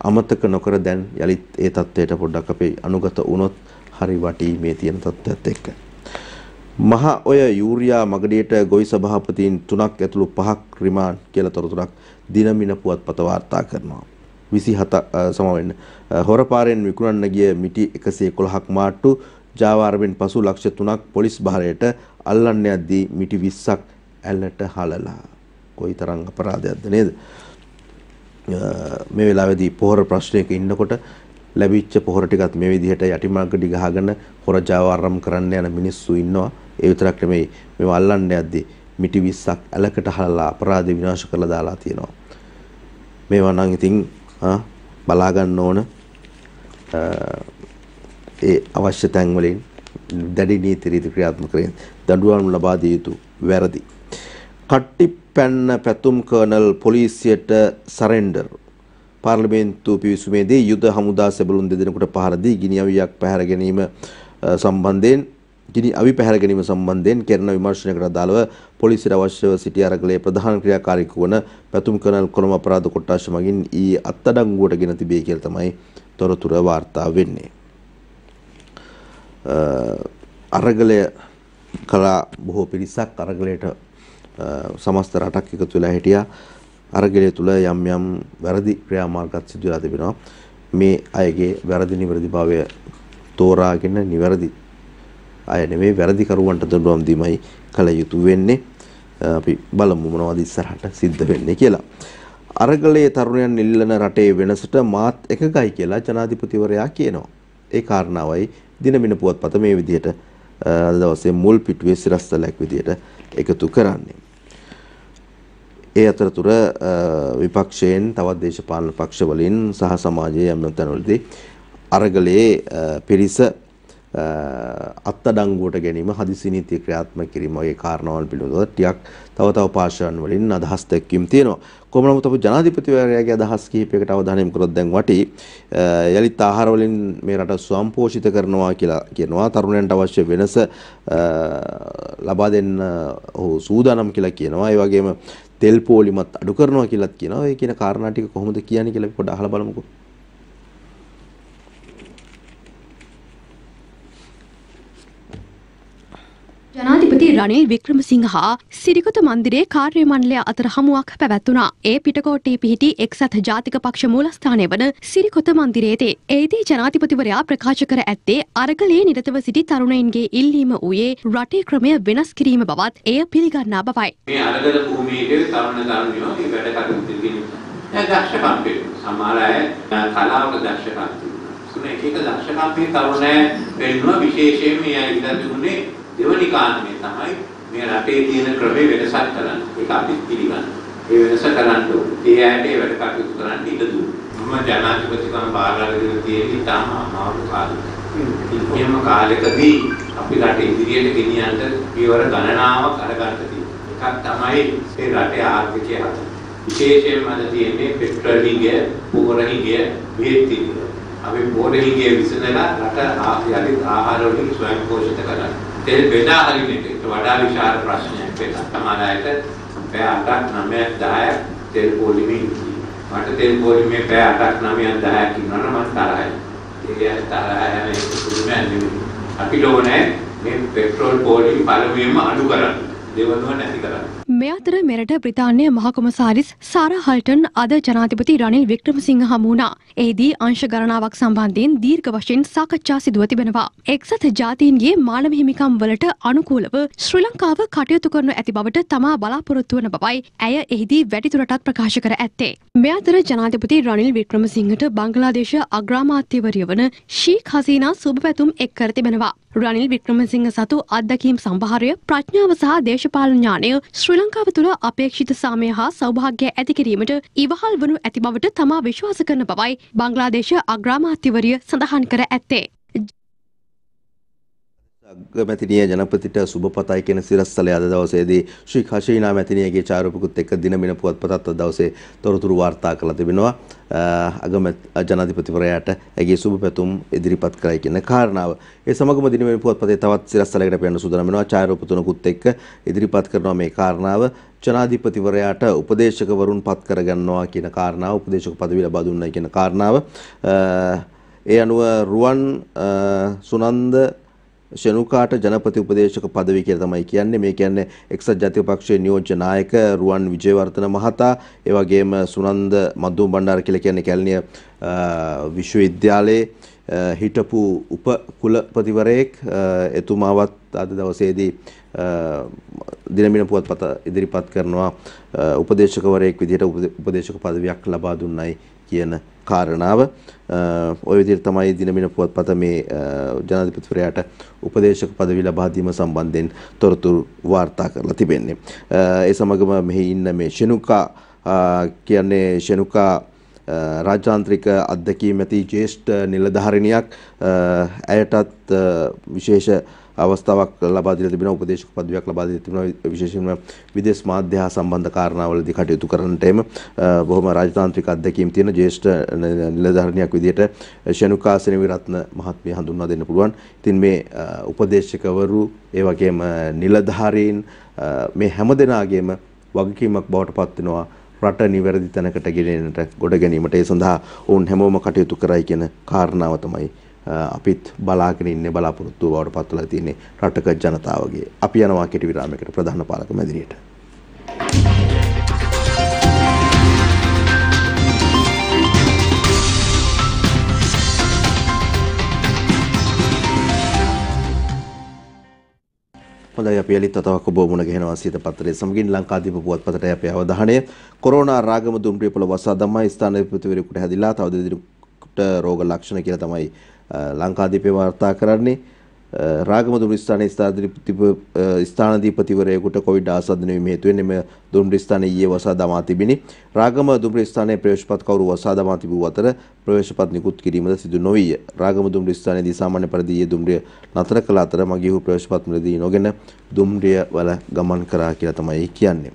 අමතක නොකර දැන් යලිත් ඒ තත්ත්වයට පොඩ්ඩක් අපි අනුගත වුණොත් හරි වටී මේ තියෙන තත්ත්වයත් එක්ක. මහා ඔය යූරියා මගඩියට ගොවි සභාපතීන් 3ක් ඇතුළු 5ක් රිමාන්ඩ් කියලා තොරතුරක් දිනමින පුවත්පත වාර්තා කරනවා. 27 හොරපාරෙන් විකුණන්න ගිය මිටි 111ක් මාට්ටු ජාවාරයෙන් පසු ලක්ෂ 3ක් පොලිස් බහරයට අල්ලන්න යද්දී මිටි 20ක් ඇල්ලට හලලා. කොයිතරම් අපරාධයක්ද නේද? මේ වෙලාවේදී පොහොර ප්‍රශ්නයක ඉන්නකොට ලැබිච්ච පොහොර ටිකත් මේ විදිහට යටිමාර්ගඩි ගහගෙන හොර ජාවාරම් කරන්න යන මිනිස්සු ඉන්නවා. ඒ විතරක් නෙමෙයි මේව අල්ලන්න යද්දී මිටි 20ක් ඇලකට හලලා අපරාධ විනාශ කරලා දාලා තියෙනවා. මේවා නම් ඉතින් බලා ගන්න ඕන. ඒ අවශ්‍ය තැන් වලින් දැඩි නීති රීති ක්‍රියාත්මක කරගෙන දඬුවම් ලබා දිය යුතු වැරදි. කට්ටිපැන්න පැතුම් කර්නල් පොලිසියට සරෙන්ඩර්. පාර්ලිමේන්තු පිවිසුමේදී යුද හමුදා සෙබළුන් දෙදෙනෙකුට පහර දී ගිනි අවි පැහැර ගැනීම සම්බන්ධයෙන් කරන විමර්ශනයකට අදාළව පොලිසියට අවශ්‍යව සිටි අරගලයේ ප්‍රධාන ක්‍රියාකාරීකු වන පැතුම් කර්නල් කොළඹ අපරාධ කොට්ටාශ මගින් ඊයේ අත්අඩංගුවට ගෙන තිබේ කියලා තමයි තොරතුර වාර්තා වෙන්නේ. අරගලය කලා බොහෝ පිරිසක් අරගලයට සමස්ත රටක් එකතු වෙලා හිටියා. අරගලය තුල යම් යම් වැරදි ක්‍රියාමාර්ගත් සිදු වෙලා තිබෙනවා. මේ අයගේ වැරදි නිවැරදිභාවය තෝරාගෙන නිවැරදි අය නෙමෙයි වැරදි කරුවන්ට දඬුවම් දීමයි කල යුතු වෙන්නේ. අපි බලමු මොනවද ඉස්සරහට සිද්ධ වෙන්නේ කියලා. අරගලයේ තරුණයන් ඉල්ලන රටේ වෙනසට මාත් එකගයි කියලා ජනාධිපතිවරයා කියනවා. ඒ කාරණාවයි දිනමින පුවත්පත මේ විදිහට අද දවසේ මුල් පිටුවේ සිරස්තලයක් විදිහට එකතු කරන්නේ. ඒ අතරතුර විපක්ෂයෙන් තවත් දේශපාලන පක්ෂ වලින් සහ සමාජයේ යම් තැන්වලදී අරගලයේ පිරිස අත්අඩංගුවට ගැනීම හදිසි නීති ක්‍රියාත්මක කිරීම වගේ කාරණාවල් පිළිබඳව ටිකක් තව පාර්ශවයන් වලින් අදහස් දැක්වීම් තියෙනවා. කොහොම නමුත් අපේ ජනාධිපතිවරයාගේ අදහස් කිහිපයකට අවධානය යොමු කරොත් දැන් වටි යලිත් ආහාර වලින් මේ රට ස්වයංපෝෂිත කරනවා කියලා කියනවා. තරුණයන්ට අවශ්‍ය වෙනස ලබා දෙන්න ඔහු සූදානම් කියලා කියනවා. ඒ වගේම තෙල් පොලිමත් අඩු කරනවා කියලාත් කියනවා. ඒ කියන කාරණා ටික කොහොමද කියන්නේ කියලා අපි පොඩ්ඩක් අහලා බලමුකෝ. ජනාධිපති රනිල් වික්‍රමසිංහ හා සිරිකොත මන්දිරයේ කාර්ය මණ්ඩලය අතර හමුවක් පැවැත්වුණා. ඒ පිටකොටේ පිහිටි එක්සත් ජාතික පක්ෂ මූලස්ථානය වන සිරිකොත මන්දිරයේදී එෙහිදී ජනාධිපතිවරයා ප්‍රකාශ කර ඇත්තේ අරගලයේ නිරතව සිටි තරුණයින්ගේ ඉල්ලීම වූයේ රටේ ක්‍රමය වෙනස් කිරීම බවත් එය පිළිගන්නා බවයි. මේ අරගල භූමියේ තරුණ තරුණියෝ මේ වැඩ කටයුතු කිරීම දක්ෂකම් පිළිබඳ සමහර අය කලාවක දක්ෂකම් තිබුණා. ඒක දක්ෂකම් මේ තරුණය වෙන්නවා විශේෂයෙන් මේ අය ඉඳන් තිබුණේ දෙවනි කාරණේ තමයි මේ රටේ තියෙන ක්‍රමේ වෙනසක් කරන්න. ඒක අපි පිළිගන්නවා. ඒ වෙනස කරන්න ඕනේ. ඒ ඇයිට ඒ වැඩ කටයුතු කරන්න ඉඩ දුන්නා. මම ජනාධිපතිකම් බාරගෙන තියෙන්නේ තාම අමාරු කාලෙක. ඉතින් කාලෙකදී අපි රටේ ඉදිරියට ගෙනියන්න පියවර ගණනාවක් අරගන්න තියෙනවා. එකක් තමයි මේ රටේ ආර්ථිකය හදන්න. විශේෂයෙන්ම අද තියෙන්නේ පෙට්‍රල් හිගය, පෝර හිගය, බෙහෙත් හිගය. අපි පෝර හිගය විසඳලා රට යලිත් ආහාර වලින් ස්වයං පෝෂිත කරගන්න. තෙල් බෙදා හරිනට වඩා විශාල ප්‍රශ්නයක් වෙනවා. සමහර අයට පැය 8ක් 9ක් 10ක් තෙල් පොලිමේ මට තෙල් පොලිමේ පැය 8ක් 9ක් 10ක් ඉන්නවනම් මම තරහයි. ඒ තරහ යන එක පුදුමයක් නෙමෙයි. අපි ඕනේ මේ පෙට්‍රල් පොලිම පළමුවෙන්ම අඩු කරන්න. දෙවනුව නැති කරන්න. මේ අතර මෙරට බ්‍රිතාන්‍ය මහ කොමසාරිස් සාරා හල්ටන් අද ජනාධිපති රනිල් වික්‍රමසිංහ හමු වුණා. එහිදී අංශ ගණනාවක් සම්බන්ධයෙන් දීර්ඝ වශයෙන් සාකච්ඡා සිදුව තිබෙනවා. එක්සත් ජාතීන්ගේ මානව හිමිකම් වලට අනුකූලව ශ්‍රී ලංකාව කටයුතු කරනු ඇති බවට තමා බලාපොරොත්තු වන බවයි ඇය එහිදී වැඩිදුරටත් ප්‍රකාශ කර ඇත්තේ. මේ අතර ජනාධිපති රනිල් වික්‍රමසිංහට බංග්ලාදේශ අග්‍රාමාත්‍යවරිය වන ෂීක් හසීනා සුබ පැතුම් එක් කර තිබෙනවා. රනිල් වික්‍රමසිංහ සතු අත්දැකීම් සම්භාරය ප්‍රඥාව සහ දේශපාලන ඥානය ශ්‍රී ලංකාව තුළ අපේක්ෂිත සාමය හා සෞභාග්‍ය ඇති කිරීමට ඉවහල් වනු ඇති බවට තමා විශ්වාස කරන බවයි බංග්ලාදේශ අග්‍රාමාත්‍යවරිය සඳහන් කර ඇත්තේ. අගමැතිනිය ජනපතිට සුබපතයි කියන සිරස්තලය අද දවසේදී ශ්‍රී හෂීනා මැතිනියගේ ඡායාරූපකුත් එක්ක දිනමින පුවත්පතත් අද දවසේ තොරතුරු වාර්තා කළා තිබෙනවා. ජනාධිපතිවරයාට ඇගේ සුබ පැතුම් ඉදිරිපත් කරයි කියන කාරණාව. ඒ සමගම දිනමින පුවත්පතේ තවත් සිරස්තලයකට පෙන්වන්න සූදානම් වෙනවා. ඡායාරූප තුනකුත් එක්ක ඉදිරිපත් කරනවා මේ කාරණාව. ජනාධිපතිවරයාට උපදේශකවරුන් පත් කරගන්නවා කියන කාරණාව, උපදේශක පදවි ලබා දුන්නා කියන කාරණාව. ඒ අනුව රුවන් සුනන්ද ශනුකාට ජනපති උපදේශක පදවි කියලා තමයි කියන්නේ. මේ කියන්නේ එක්සත් ජාතික පක්ෂයේ නියෝජ්‍ය නායක රුවන් විජේවර්ධන මහතා, ඒ වගේම සුනන්ද මද්දුම් බණ්ඩාර කියලා කියන්නේ කැලණිය විශ්වවිද්‍යාලයේ හිටපු උප කුලපතිවරයෙක්. එතුමාවත් අද දවසේදී දිනමින පුවත්පත ඉදිරිපත් කරනවා උපදේශකවරයෙක් විදිහට උපදේශක පදවියක් ලබා දුන්නයි කියන කාරණාව. ඔය විදිහට තමයි දිනමින පුවත්පත මේ ජනාධිපතිවරයාට උපදේශක පදවි ලබා දීම සම්බන්ධයෙන් තොරතුරු වාර්තා කරලා තිබෙන්නේ. ඒ සමගම මෙහි ඉන්න මේ ශනුකා කියන්නේ ශනුකා රාජාන්ත්‍රික අධ්‍යක්ෂ ඇති ජ්‍යෙෂ්ඨ නිලධාරිනියක්. ඇයටත් විශේෂ අවස්ථාවක් ලබා දීලා තිබෙනවා, උපදේශක පදවියක් ලබා දීලා තිබෙනවා. විශේෂයෙන්ම විදේශ මාධ්‍ය හා සම්බන්ධ කාරණාවලදී කටයුතු කරන්නට එම බොහොම රාජතාන්ත්‍රික අධ්‍යක්ෂ තියෙන ජ්‍යෙෂ්ඨ නිලධාරිනියක් විදිහට ශනුකා සෙනවිරත්න මහත්මිය හඳුන්වා දෙන්න පුළුවන්. ඉතින් මේ උපදේශකවරු ඒ වගේම නිලධාරීන් මේ හැමදෙනාගේම වගකීමක් බවට පත් වෙනවා රට නිවැරදි තැනකට ගෙනෙන්නට ගොඩ ගැනීමට. ඒ සඳහා ඔවුන් හැමෝම කටයුතු කරයි කියන කාරණාව තමයි අපිත් බලාගෙන ඉන්නේ, බලාපොරොත්තු බවට පත්වලා තියෙන්නේ රටක ජනතාවගේ. අපි යනවා කෙටි විරාමයකට ප්‍රධාන පාලක මැදිරියට. හොඳයි, අපි යලිත් තවක ඔබ මුණ ගැහෙනවා සිත පත්‍රයේ සමගින් ලංකාදීප පුවත්පතට අපේ අවධානය. කොරෝනා රාගම දුම්රිය පොළ වසා දමයි ස්ථානාධිපතිවරයෙකුට හැදිලා තව දෙදෙනෙකුට රෝග ලක්ෂණ කියලා තමයි ලංකාදීපේ වාර්තා කරන්නේ. රාගම දුම්රිය ස්ථානයේ ස්ථානාධිපතිවරයෙකුට කොවිඩ් ආසාදනය වීම හේතුවෙන් එම දුම්රිය ස්ථානයේ ඊයේ වසා දමා තිබිනි. රාගම දුම්රිය ස්ථානයේ ප්‍රවේශපත් කවුරු වසා දමා තිබූ අතර ප්‍රවේශපත් නිකුත් කිරීමද සිදු නොවිය. රාගම දුම්රිය ස්ථානයේදී සාමාන්‍ය පරිදි ඊයේ දුම්රිය නතර කළ අතර මගිහු ප්‍රවේශපත් මිලදී නොගෙන දුම්රිය වල ගමන් කරා කියලා තමයි කියන්නේ.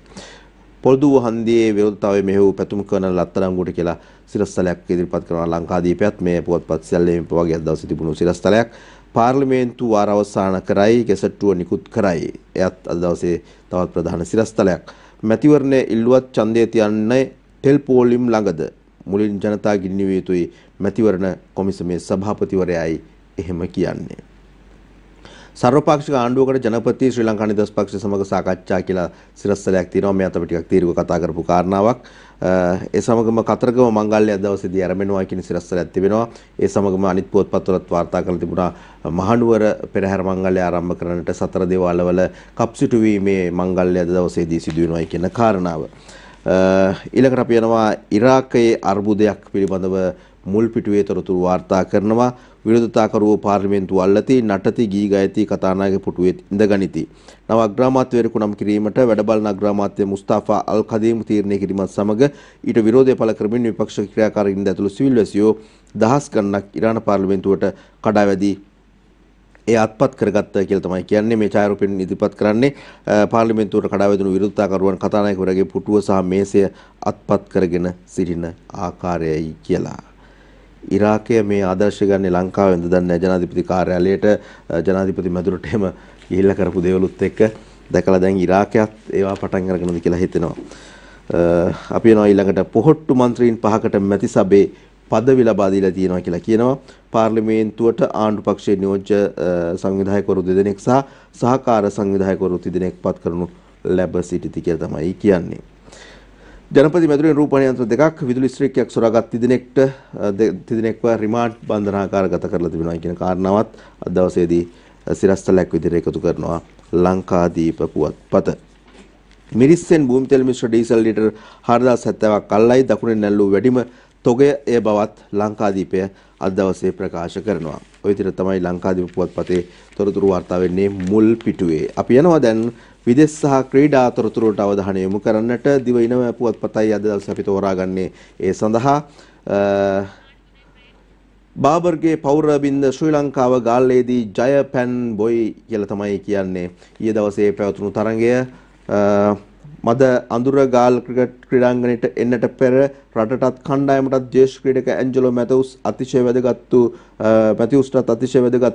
පොළදුව හන්දියේ විරෝධතාවයේ මෙහෙයු පැතුම් කරන ලත්තරංගුවට කියලා සිරස්තලයක් ඉදිරිපත් කරන ලංකාදීපයත් මේ පුවත්පත් සියල්ලේම වගේ අද දවසේ තිබුණු සිරස්තලයක්. පාර්ලිමේන්තු වාර අවසන් කරයි, ගැසට්ටුව නිකුත් කරයි. එයත් අද දවසේ තවත් ප්‍රධාන සිරස්තලයක්. මැතිවරණයේ ඉල්ලුවත් ඡන්දය තියන්නේ තෙල් පෝලිම් ළඟද? මුලින් ජනතා ගිනිවිය යුතුයි මැතිවරණ කොමිසමේ සභාපතිවරයායි එහෙම කියන්නේ. සර්වපාක්ෂික ආණ්ඩුවකට ජනපති ශ්‍රී ලංකා නිදහස් පක්ෂ සමග සාකච්ඡා කියලා සිරස්තලයක් තියෙනවා. මේ අත අපි ටිකක් දීර්ඝව කතා කරපු කාරණාවක්. ඒ සමගම කතරගම මංගල්‍ය දවසේදී ආරම්භනවා කියන සිරස්තලයක් තිබෙනවා. ඒ සමගම අනිත් පුවත්පත්වලත් වාර්තා කරලා තිබුණා මහනුවර පෙරහැර මංගල්‍ය ආරම්භ කරන්නට සතර දේවාලවල කප්සිටු වීමේ මංගල්‍ය දවසේදී සිදු වෙනවා කියන කාරණාව. ඊළඟට අපි යනවා ඉරාකයේ අර්බුදයක් පිළිබඳව මුල් පිටුවේ තොරතුරු වාර්තා කරනවා. විරෝධතාකරුවෝ පාර්ලිමේන්තුව අල්ලති, නටති, ගී ගයති, කතානායක පුටුවේ ඉඳගනිති. නව අග්‍රාමාත්‍යවරයෙකු නම් කිරීමට වැඩබලන අග්‍රාමාත්‍ය මුස්තාෆා අල් කදීම් තීරණය කිරීමත් සමග ඊට විරෝධය පළ කරමින් විපක්ෂ ක්‍රියාකාරීන් ඇතුළු සිවිල් වැසියෝ දහස් ගණනක් ඉරාන පාර්ලිමේන්තුවට කඩා වැදී ඒ අත්පත් කරගත්තා කියලා තමයි කියන්නේ. මේ ඡායාරූපෙන් ඉදිරිපත් කරන්නේ පාර්ලිමේන්තුවට කඩා වැදුණු විරෝධතාකරුවන් කතානායකවරයාගේ පුටුව සහ මේසය අත්පත් කරගෙන සිටින ආකාරයයි කියලා. ඉරාකය මේ ආදර්ශ ගන්නේ ලංකාවෙන්ද දන්නේ නැහැ. ජනාධිපති කාර්යාලයට ජනාධිපති මැදුරට එහෙම ගිහිල්ලා කරපු දේවලුත් එක්ක දැකලා දැන් ඉරාකයත් ඒවා පටන් අරගෙනද කියලා හිතෙනවා. අපි යනවා ඊළඟට පොහොට්ටු මන්ත්‍රීන් 5කට මැති සභේ පදවි ලබා දීලා තියෙනවා කියලා කියනවා. පාර්ලිමේන්තුවට ආණ්ඩු පක්ෂයේ නියෝජ්‍ය සංවිධායකවරු දෙදෙනෙක් සහ සහකාර සංවිධායකවරු දෙදෙනෙක් පත් කරනු ලැබ සිටිති කියලා තමයි කියන්නේ. ජනපති මැදුරෙන් රූපවාහිනී යන්ත්‍ර දෙකක් විදුලි ස්ත්‍රීකයක් සොරාගත් තිදෙනෙක්ව රිමාන්ඩ් බන්ධනාගාරගත කරලා තිබෙනවා කියන කාරණාවත් අද දවසේදී සිරස්තලයක් විදිහට එකතු කරනවා ලංකාදීප පුවත්පත. මිරිස්සෙන් භූමි තෙල් මිශ්‍ර ඩීසල් ලිටර් 4070ක් අල්ලයි දකුණෙන් නැල්ලූ වැඩිම තොගය ඒ බවත් ලංකාදීපය අද දවසේ ප්‍රකාශ කරනවා. ඔය විදිහට තමයි ලංකාදීප පුවත්පතේ තොරතුරු වාර්තා වෙන්නේ මුල් පිටුවේ. අපි යනවා දැන් විදේශ සහ ක්‍රීඩා තොරතුරුට අවධානය යොමු කරන්නට. දිවයින පුවත්පතයි අද දවසේ අපි තෝරාගන්නේ ඒ සඳහා බාබර්ගේ පෞරබින්ද ශ්‍රී ලංකාව ගාල්ලේදී ජය පැන් බොයි කියලා තමයි කියන්නේ. ඊයේ දවසේ පැවතුණු තරඟය මද අඳුරගාල් ක්‍රිකට් ක්‍රීඩාංගණයට එන්නට පෙර රටටත් කණ්ඩායමටත් ජ්‍යෙෂ්ඨ ක්‍රීඩක ඇන්ජලෝ මැතිව්ස් අතිශය වැදගත්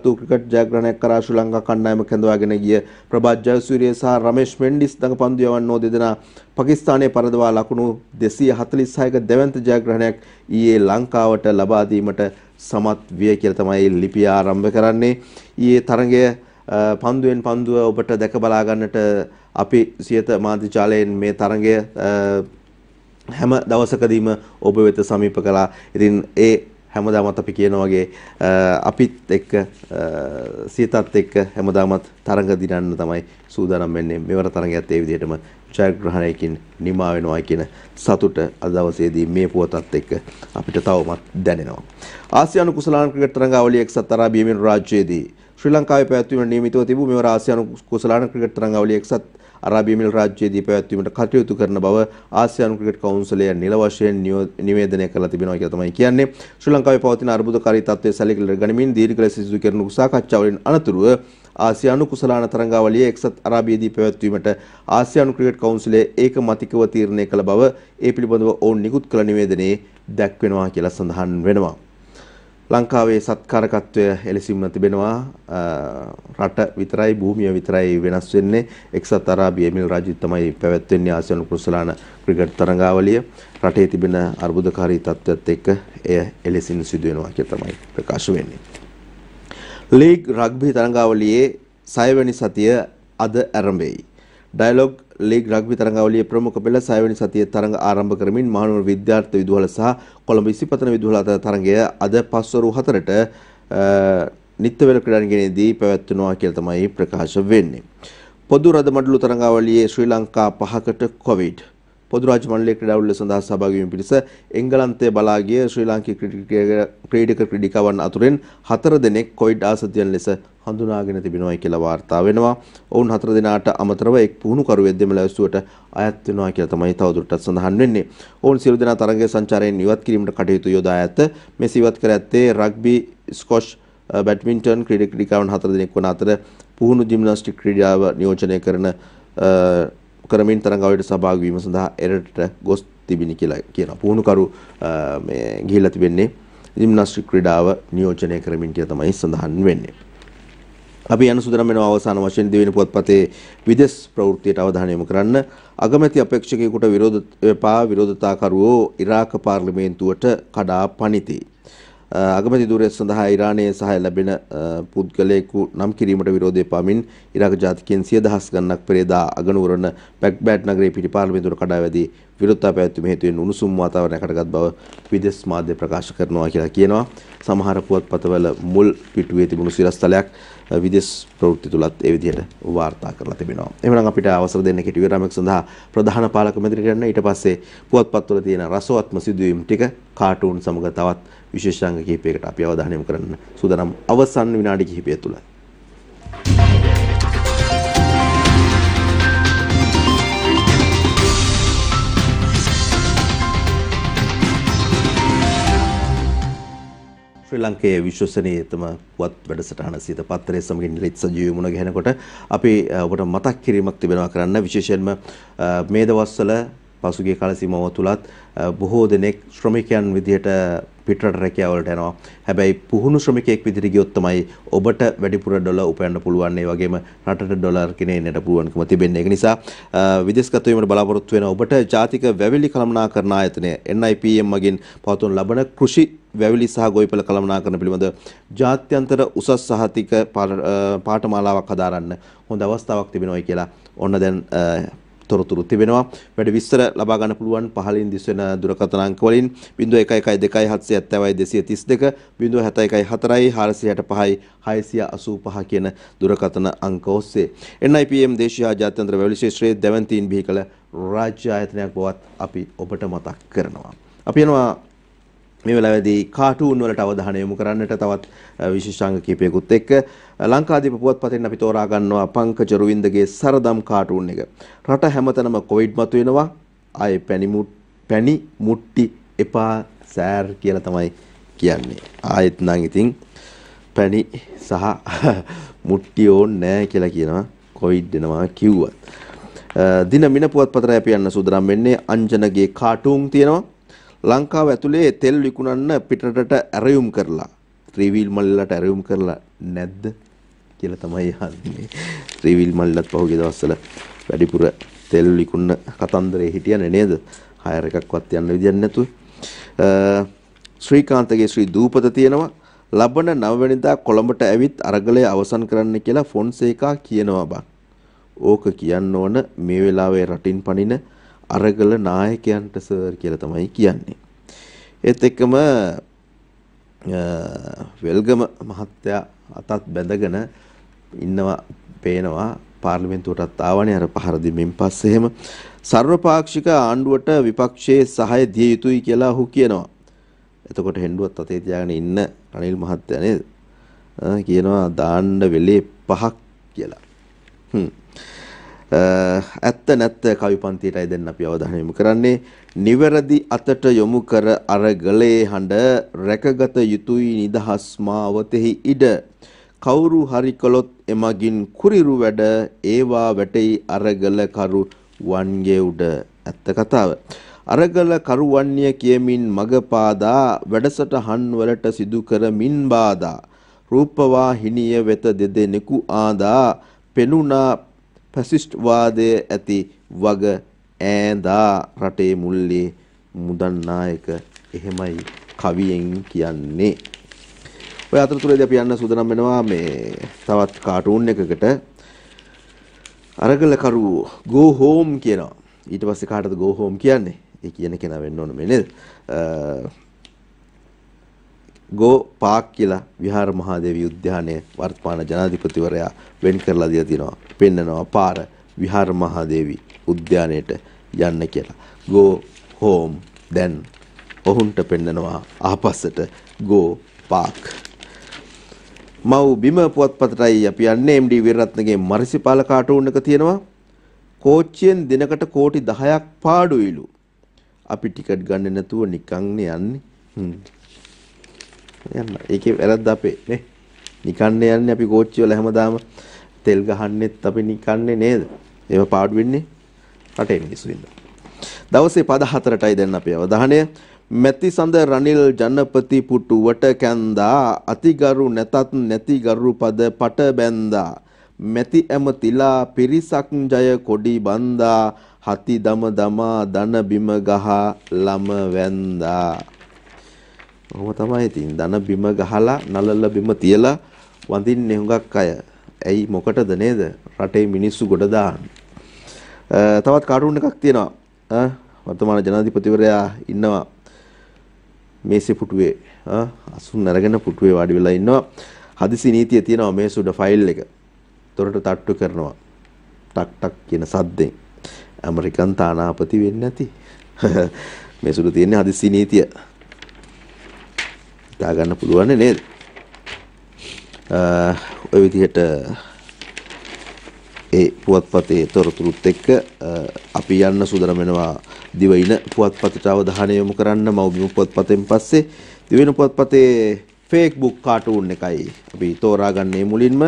වූ ක්‍රිකට් ජයග්‍රහණයක් කරා ශ්‍රී ලංකා කණ්ඩායම කැඳවාගෙන ගිය ප්‍රභාත් ජයසූරිය සහ රමේෂ් මෙන්ඩිස් දඟපන්දු යවන්නෝ දෙදෙනා පාකිස්තානයේ පරදවා ලකුණු 246ක දෙවන්ත ජයග්‍රහණයක් ඊයේ ලංකාවට ලබා දීමට සමත් විය කියලා තමයි ලිපිය ආරම්භ කරන්නේ. ඊයේ තරඟය පන්දුවෙන් පන්දුව ඔබට දැක බලා ගන්නට අපි සියත මාධ්‍ය ජාලයෙන් මේ තරඟය හැම දවසකදීම ඔබ වෙත සමීප කළා. ඉතින් ඒ හැමදාමත් අපි කියන වගේ අපිත් එක්ක සියතත් එක්ක හැමදාමත් තරඟ දිනන්න තමයි සූදානම් වෙන්නේ. මෙවර තරඟයත් ඒ විදිහටම ජයග්‍රහණයකින් නිමා වෙනවා කියන සතුට අද දවසේදී මේ පුවතත් එක්ක අපිට තවමත් දැනෙනවා. ආසියානු කුසලාන ක්‍රිකට් තරඟාවලිය එක්සත් අරාබි එමිරේතු රාජ්‍යයේදී ශ්‍රී ලංකාවේ පැවැත්වීමට නියමිතව තිබූ මෙවර ආසියානු කුසලාන ක්‍රිකට් තරඟාවලිය එක්සත් අරාබි එමිරේතු රාජ්‍යයේදී පැවැත්වීමට කටයුතු කරන බව ආසියානු ක්‍රිකට් කවුන්සිලය නිල වශයෙන් නිවේදනය කරලා තිබෙනවා කියලා තමයි කියන්නේ. ශ්‍රී ලංකාවේ පවතින අර්බුදකාරී තත්ත්වය සැලකිලි ගනිමින් දීර්ඝ ලෙස සිදු කෙරෙනු සාකච්ඡාවලින් අනතුරුව ආසියානු කුසලාන තරඟාවලිය එක්සත් අරාබියේදී පැවැත්වීමට ආසියානු ක්‍රිකට් කවුන්සිලය ඒකමතිකව තීරණය කළ බව ඒ පිළිබඳව ඔවුන් නිකුත් කළ නිවේදනයේ දැක්වෙනවා කියලා සඳහන් වෙනවා. ලංකාවේ සත්කාරකත්වය එලෙසින්ම තිබෙනවා. රට විතරයි භූමිය විතරයි වෙනස් වෙන්නේ. එක්සත් අරාබි එමිරේතු රාජ්‍යය තමයි පැවැත්වෙන්නේ ආසියානු කුසලාන ක්‍රිකට් තරඟාවලිය. රටේ තිබෙන අර්බුදකාරී තත්ත්වයත් එක්ක එය එලෙසින් සිදු වෙනවා කියලා තමයි ප්‍රකාශ වෙන්නේ. ලීග් රග්බි තරඟාවලියේ 6 වෙනි සතිය අද ආරම්භයි. ඩයලොග් ලීග් රග්බි තරඟාවලියේ ප්‍රමුඛ පෙළ 6 වෙනි සතියේ තරඟ ආරම්භ කරමින් මහනුවර විද්‍යාර්ථ විදුහල සහ කොළඹ ඉසිපතන විදුහල අතර තරඟය අද පස්වරු 4ට නිත්‍යවේල ක්‍රීඩාංගණයේදී පැවැත්වෙනවා කියලා තමයි ප්‍රකාශ වෙන්නේ. පොදු රද මඩලු තරඟාවලියේ ශ්‍රී ලංකා 5කට කොවිඩ් පොදු රාජ්‍ය මණ්ඩලයේ ක්‍රීඩාවලිය සඳහා සහභාගී වීම පිණිස එංගලන්තයේ බලා ගිය ශ්‍රී ලාංකික ක්‍රීඩක ක්‍රීඩිකාවන් අතුරින් 4 දෙනෙක් කොවිඩ් ආසතියන් ලෙස හඳුනාගෙන තිබෙනවා කියලා වාර්තා වෙනවා. ඔවුන් 4 දෙනාට අමතරව එක් පුහුණුකරුවෙක් දෙමළ ඇසුවට අයත් වෙනවා කියලා තමයි තවදුරටත් සඳහන් වෙන්නේ. ඔවුන් සියලු දෙනා තරගයේ සංචාරයෙන් ඉවත් කිරීමට කටයුතු යොදා ඇත. මේ ඉවත් කර ඇත්තේ රග්බි, ස්කොෂ්, බැඩ්මින්ටන් ක්‍රීඩිකාවන් 4 දෙනෙක් වන අතර පුහුණු ජිම්නාස්ටික් ක්‍රීඩාව නියෝජනය කරමින් තරඟාවලියට සහභාගී වීම සඳහා එරටට ගොස් තිබිනි කියලා කියනවා. පුහුණුකරු මේ ගිහිල්ලා තිබෙන්නේ ජිම්නාස්ටික් ක්‍රීඩාව නියෝජනය කරමින් කියලා තමයි සඳහන් වෙන්නේ. අපි යන සුදනම් වෙනවා අවසාන වශයෙන් දෙවෙනි පුවත්පතේ විදේශ ප්‍රවෘත්තියට අවධානය යොමු කරන්න. අගමැති අපේක්ෂකයෙකුට විරෝධතාකරුවෝ ඉරාක පාර්ලිමේන්තුවට කඩා පනිති. අගමැති ධුරය සඳහා ඉරානයේ සහාය ලැබෙන පුද්ගලයෙකු නම් කිරීමට විරෝධය පාමින් ඉරාක ජාතිකයන් 100,000 ගණනක් පෙරේදා අගනුවරන බැග්බෑඩ් නගරයේ පිටි පාර්ලිමේන්තුවට කඩා වැදී විරෝධතා පැවැත්වීම හේතුවෙන් උණුසුම් වාතාවරණයකට ගත් බව විදේශ මාධ්‍ය ප්‍රකාශ කරනවා කියලා කියනවා. සමහර පුවත්පතවල මුල් පිටුවේ තිබුණු සිරස්තලයක් විදේශ ප්‍රවෘත්ති තුලත් ඒ විදිහට වාර්තා කරලා තිබෙනවා. එහෙනම් අපිට අවසර දෙන්න කෙටි විරාමයක් සඳහා ප්‍රධාන පාලක මැදිරියට යන්න. ඊට පස්සේ පුවත්පත්වල තියෙන රසවත්ම සිදුවීම් ටික කාටුන් සමග තවත් විශේෂාංග කිහිපයකට අපි අවධානය යොමු කරන්න සූදානම් අවසන් විනාඩි කිහිපය තුල. ශ්‍රී ලංකයේ විශ්වසනීයතම පුවත් වැඩසටහන සිත පත්‍රයේ සමගින් නිලිත් සජීවී මුණ ගැහෙනකොට අපි ඔබට මතක් කිරීමක් තිබෙනවා කරන්න විශේෂයෙන්ම මේ දවස්වල පසුගිය කාල සීමාව තුලත් බොහෝ දෙනෙක් ශ්‍රමිකයන් විදිහට පිටරට රැකියාවලට යනවා. හැබැයි පුහුණු ශ්‍රමිකයෙක් විදිහට ගියොත් තමයි ඔබට වැඩිපුර ඩොලර් උපයන්න පුළුවන්. ඒ වගේම රටට ඩොලර් ගෙනෙන්නට පුළුවන්කම තිබෙන්නේ. ඒ නිසා විදේශගත වීමට බලාපොරොත්තු වෙන ඔබට ජාතික වැවිලි කළමනාකරණ ආයතනය NIPM මගින් පවත්වන ලබන කෘෂි වැවිලි සහ ගොවිපළ කළමනාකරණ පිළිබඳ ජාත්‍යන්තර උසස් සහතික පාඨමාලාවක් හදාරන්න හොඳ අවස්ථාවක් තිබෙනවායි කියලා ඔන්න දැන් තොරතුරු තිබෙනවා. වැඩි විස්තර ලබා ගන්න පුළුවන් පහලින් දිස්වෙන දුරකථන අංක වලින් 0112 772 071 4 465 කියන දුරකථන අංක ඔස්සේ NIPM දේශීය ජාත්‍යන්තර වැවිලි ශාස්ත්‍රයේ දැවැන්තීන් බිහි කළ රාජ්‍ය ආයතනයක් බවත් අපි ඔබට මතක් කරනවා. අපි යනවා මේ වෙලාවේදී කාටූන් වලට අවධානය යොමු කරන්නට තවත් විශේෂාංග කීපයකුත් එක්ක ලංකාදීප පුවත්පතෙන් අපි තෝරා ගන්නවා පංකජ රුවින්දගේ සරදම් කාටූන් එක. රට හැමතැනම කොවිඩ් මතුවෙනවා. ආයේ පැණි මුට්ටි එපා සෑර් කියලා තමයි කියන්නේ. ආයෙත් නම් ඉතින් පැණි සහ මුට්ටි ඕනේ නැහැ කියලා කියනවා කොවිඩ් එනවා කිව්වත්. දින මින පුවත්පතට අපි යන්න සූදානම් වෙන්නේ අංජනගේ කාටූන් තියෙනවා. ලංකාව ඇතුලේ තෙල් විකුණන්න පිටරටට ඇරයුම් කරලා ත්‍රිවිල් මල්ලට ඇරයුම් කරලා නැද්ද කියලා තමයි අහන්නේ. ත්‍රිවිල් මල්ලත් පහුගිය දවස්වල වැඩිපුර තෙල් විකුණන කතන්දරේ හිටියනේ නේද? හයර් එකක්වත් යන්න විදියක් නැතුව. ශ්‍රීකාන්තගේ ශ්‍රී දූපත තියෙනවා. ලබන 9 වෙනිදා කොළඹට ඇවිත් අරගලය අවසන් කරන්න කියලා ෆොන්සේකා කියනවා බං. ඕක කියන්න ඕන මේ වෙලාවේ රටින් පනින අරගල නායකයන්ට සර් කියලා තමයි කියන්නේ. ඒත් එක්කම වෙල්ගම මහත්තයා අතත් බැඳගෙන ඉන්නවා පේනවා පාර්ලිමේන්තුවටත් ආවනේ අර පහර දෙමින් පස්සේ එහෙම සර්වපාක්ෂික ආණ්ඩුවට විපක්ෂයේ සහාය දිය යුතුයි කියලා ඔහු කියනවා. එතකොට හෙන්ඩුවත් අතේ තියාගෙන ඉන්න රනිල් මහත්තයා නේද? කියනවා දාන්න වෙලේ 5ක් කියලා. ඇත්ත නැත්ත කවි පන්තියටයි දෙන්න අපි අවධානය යොමු කරන්නේ. නිවැරදි අතට යොමු කර අරගලේ හඬ රැකගත යුතුයි නිදහස් මාවතෙහි ඉඩ. කවුරු හරි කළොත් එමගින් කුරිරු වැඩ ඒවා වැටෙයි අරගල කරු වන්ගේ උඩ. ඇත්ත කතාව. අරගල කරුවන්‍ය කියමින් මග පාදා වැඩසටහන් වලට සිදු කරමින් බාදා රූපවාහිනිය වෙත දෙදෙනෙකු ආදා පෙනුනා ෆැසිස්ට් වාදයේ ඇති වග ඈඳා රටේ මුල්ලේ මුදන් නායක එහෙමයි කවියෙන් කියන්නේ. ඔය අතරතුරේදී අපි යන්න සූදානම් වෙනවා මේ තවත් කාටූන් එකකට. අරගල කරු go home කියනවා. ඊට පස්සේ කාටද go home කියන්නේ? ඒ කියන කෙනා වෙන්න ඕන මේ නේද? go park කියලා විහාර මහාදේවි උද්‍යානයේ වර්තමාන ජනාධිපතිවරයා වෙන් කරලා දීලා තිනවා. පෙන්නනවා පාර විහාර මහාදේවි උද්‍යානයට යන්න කියලා. go home then ඔහුන්ට පෙන්නනවා ආපස්සට go park. මව් බිම පුවත්පතටයි අපි යන්නේ. MD විරත්නගේ මරිසිපාල කාටූන් එක තියෙනවා. කෝච්චියෙන් දිනකට කෝටි 10ක් පාඩුයිලු. අපි ටිකට් ගන්න නැතුව නිකන්නේ යන්නේ. යන්න. ඒකේ වැරද්ද අපේ නේ. නිකන්නේ යන්නේ අපි කෝච්චිය වල හැමදාම තෙල් ගහන්නෙත් අපි නිකන්නේ නේද? ඒව පාඩු වෙන්නේ රටේ මිනිස්සු ඉන්න. දවසේ පද 4ටයි දැන් අපේ අවධානය. මැතිසඳ රනිල් ජනපති පුටුවට කැන්දා අතිගරු නැතත් නැතිගරු පද පට බැන්දා මැති ඇමතිලා පිරිසක් ජය කොඩි බන්දා හති දම දමා දන බිම ගහ ළම වැන්දා. ඔහොම තමයි ඉතින් දන බිම ගහලා නලල බිම තියලා වඳින්නේ හුඟක් අය. ඇයි මොකටද නේද? රටේ මිනිස්සු ගොඩ දාන්න. තවත් කාටූන් එකක් තියෙනවා. වර්තමාන ජනාධිපතිවරයා ඉන්නවා මේසේ පුටුවේ. අසුන් අරගෙන පුටුවේ වාඩි වෙලා ඉන්නවා. හදිසි නීතිය තියෙනවා මේස උඩ ෆයිල් එක. තොරට තට්ටු කරනවා. ටක් ටක් කියන සද්දෙන්. ඇමරිකන් තානාපති වෙන්නේ නැති. මේස උඩ තියෙන හදිසි නීතිය. දා ගන්න පුළුවන් නේද? ඔය විදිහට ඒ පුවත්පතේ තොරතුරුත් එක්ක අපි යන්න සූදානම් වෙනවා දිවයින පුවත්පතට අවධානය යොමු කරන්න. මව්බිම පුවත්පතෙන් පස්සේ දිවයින පුවත්පතේ ෆේක් බුක් කාටූන් එකයි අපි තෝරාගන්නේ මුලින්ම.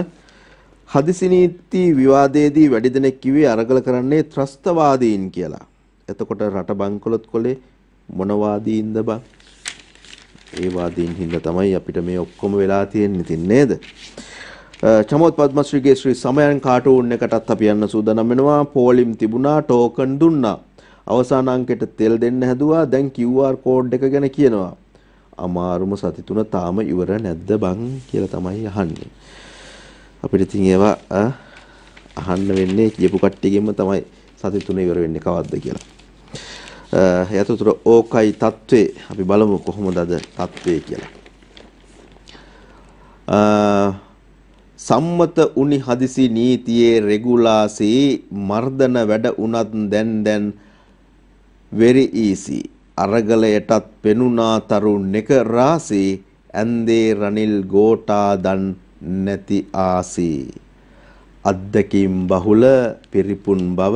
හදිසි නීති විවාදයේදී වැඩි දෙනෙක් කිව්වේ අරගල කරන්නේ ත්‍රස්තවාදීන් කියලා. එතකොට රට බංකොලොත් කොලේ මොන වාදීන්ද බං? ඒ වාදීන් හින්දා තමයි අපිට මේ ඔක්කොම වෙලා තියෙන්නේ තින් නේද? චමෝත් පද්මශ්‍රීගේ ශ්‍රී සමයන් කාටූන් එකටත් අපි යන්න සූදානම් වෙනවා. පෝලිම් තිබුණා, ටෝකන් දුන්නා. අවසාන අංකෙට තෙල් දෙන්න හැදුවා. දැන් QR කෝඩ් එක ගැන කියනවා. අමාරුම සති තුන තාම ඉවර නැද්ද බං කියලා තමයි අහන්නේ. අපිට ඉතින් ඒවා අහන්න වෙන්නේ කියපු කට්ටියගෙන්ම තමයි සති තුන ඉවර වෙන්නේ කවද්ද කියලා. යතුතර ඕකයි තත්ත්වේ. අපි බලමු කොහොමද අද තත්ත්වේ කියලා. සම්මත උනි හදිසි නීතියේ රෙගුලාසී මර්ධන වැඩ උනත් දැන් very easy. අරගලයටත් පෙනුනා තරුණෙක රාසී ඇන්දේ රනිල් ගෝටා දන් නැති ආසී. අද්දකින් බහුල පිරිපුන් බව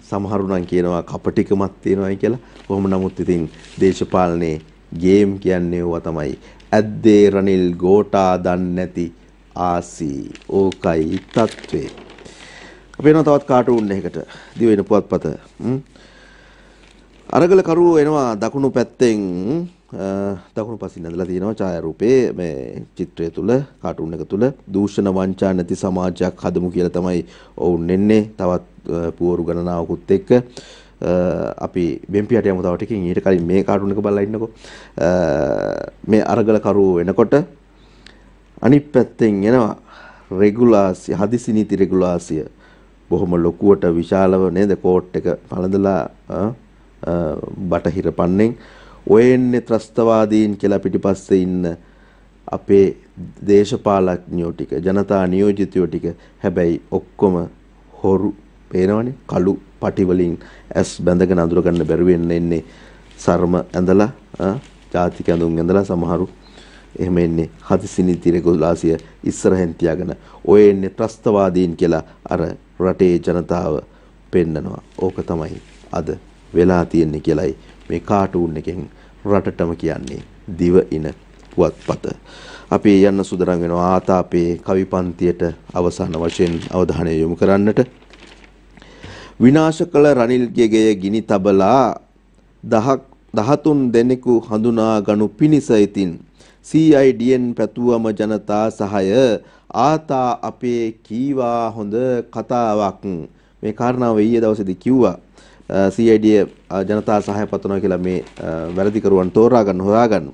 සමහරු නම් කියනවා කපටිකමක් තියෙනවායි කියලා. කොහොම නමුත් ඉතින් දේශපාලනේ ගේම් කියන්නේ ඕවා තමයි. ඇද්දේ රනිල් ගෝටා දන් නැති ආසී. ඕකයි තත්ත්වේ. අපි යනවා තවත් කාටූන් එකකට. දිවෙන පුවත්පත. අරගල කරුවෝ එනවා දකුණු පැත්තෙන්. දකුණු පසින් ඇඳලා තියෙනවා ඡායාරූපේ මේ චිත්‍රය තුල කාටූන් එක තුල දූෂණ වංචා නැති සමාජයක් හදමු කියලා තමයි ඔවුන් එන්නේ. තවත් පුවරු ගණනාවකුත් එක්ක අපි බෙම්පියට යමු තව ටිකකින්. ඊට කලින් මේ කාටූන් එක බලලා ඉන්නකෝ. මේ අරගල කරුවෝ එනකොට අනිත් පැත්තෙන් එනවා රෙගුලාසිය, හදිසි නීති රෙගුලාසිය. බොහොම ලොකුවට විශාලව නේද කෝට් එක පළඳලා බටහිර පන්නෙන් ඔය එන්නේ ත්‍රස්තවාදීන් කියලා පිටිපස්සේ ඉන්න අපේ දේශපාලඥයෝ ටික, ජනතා නියෝජිතයෝ ටික. හැබැයි ඔක්කොම හොරු පේනවනේ. කළු පටි වලින් ඇස් බැඳගෙන අඳුර ගන්න බැරි වෙන්න එන්නේ සර්ම ඇඳලා, ජාතික ඇඳුම් ඇඳලා සමහරු එහෙම එන්නේ හදිසි නීති රෙගුලාසිය ඉස්සරහෙන් තියාගෙන ඔය එන්නේ ත්‍රස්තවාදීන් කියලා අර රටේ ජනතාව පෙන්නනවා. ඕක තමයි අද වෙලා තියෙන්නේ කියලයි මේ කාටූන් එකෙන් රටටම කියන්නේ දිව ඉන පුවත්පත. අපි යන්න සුදරන් වෙනවා ආතාපේ කවි පන්තියට අවසාන වශයෙන් අවධානය යොමු කරන්නට. විනාශ කළ රනිල්ගේ ගෙය ගිනි තබලා 13 දෙනෙකු හඳුනා ගනු පිණිස ඉතින් CIDN පැතුවම ජනතා සහය ආතා අපේ කීවා හොඳ කතාවක්. මේ කාරණාව ඊයේ දවසේදී කිව්වා. CID ජනතා සහය පතනවා කියලා මේ වැරදිකරුවන් තෝරා ගන්න හොයාගන්න.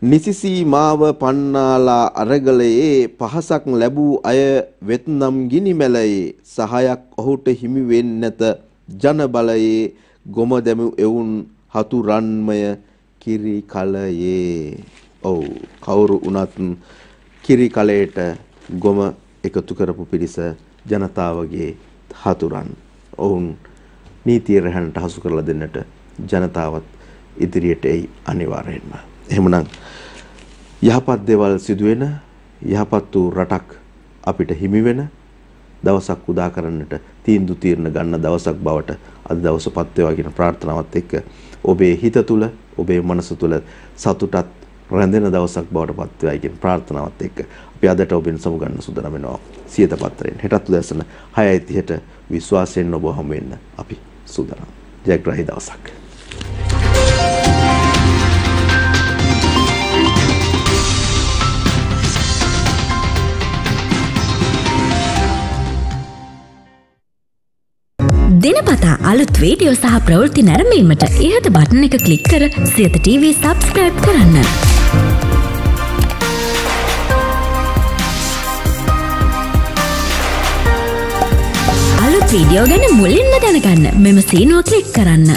නිසිසීමාව පන්නාලා අරගලයේ පහසක් ලැබූ අය වෙත්නම් ගිනි මැලයේ සහයක් ඔහුට හිමි වෙන්නේ නැත ජන බලයේ ගොම දැමු එවුන් හතුරන්මය කිරි කලයේ. ඔව් කවුරු වුණත් කිරි කලයට ගොම එකතු කරපු පිරිස ජනතාවගේ හතුරන්. ඔවුන් නීතිය රැහැනට හසු කරලා දෙන්නට ජනතාවත් ඉදිරියට එයි අනිවාර්යෙන්ම. එහෙමනම් යහපත් දේවල් සිදුවෙන, යහපත් වූ රටක් අපිට හිමි වෙන දවසක් උදා කරන්නට තීන්දුව తీරන ගන්න දවසක් බවට අද දවසපත් වේවා කියන ප්‍රාර්ථනාවත් එක්ක ඔබේ හිත තුල, ඔබේ මනස තුල සතුටත් රැඳෙන දවසක් බවට පත් වේවා කියන ප්‍රාර්ථනාවත් එක්ක අපි අදට ඔබෙන් සමුගන්න සූදානම් වෙනවා සියත පත්‍රයෙන්. හෙටත් උදෑසන 6:30ට විශ්වාසයෙන් ඔබ හමු වෙන්න අපි සූදානම්. ජයග්‍රහී දවසක්. දිනපතා අලුත් වීඩියෝ සහ ප්‍රවෘත්ති නැරඹීමට ඉහත බටන් එක ක්ලික් කර සියත TV සබ්ස්ක්‍රයිබ් කරන්න. අලුත් වීඩියෝ ගැන මුලින්ම දැනගන්න මෙම සීනුව ක්ලික් කරන්න.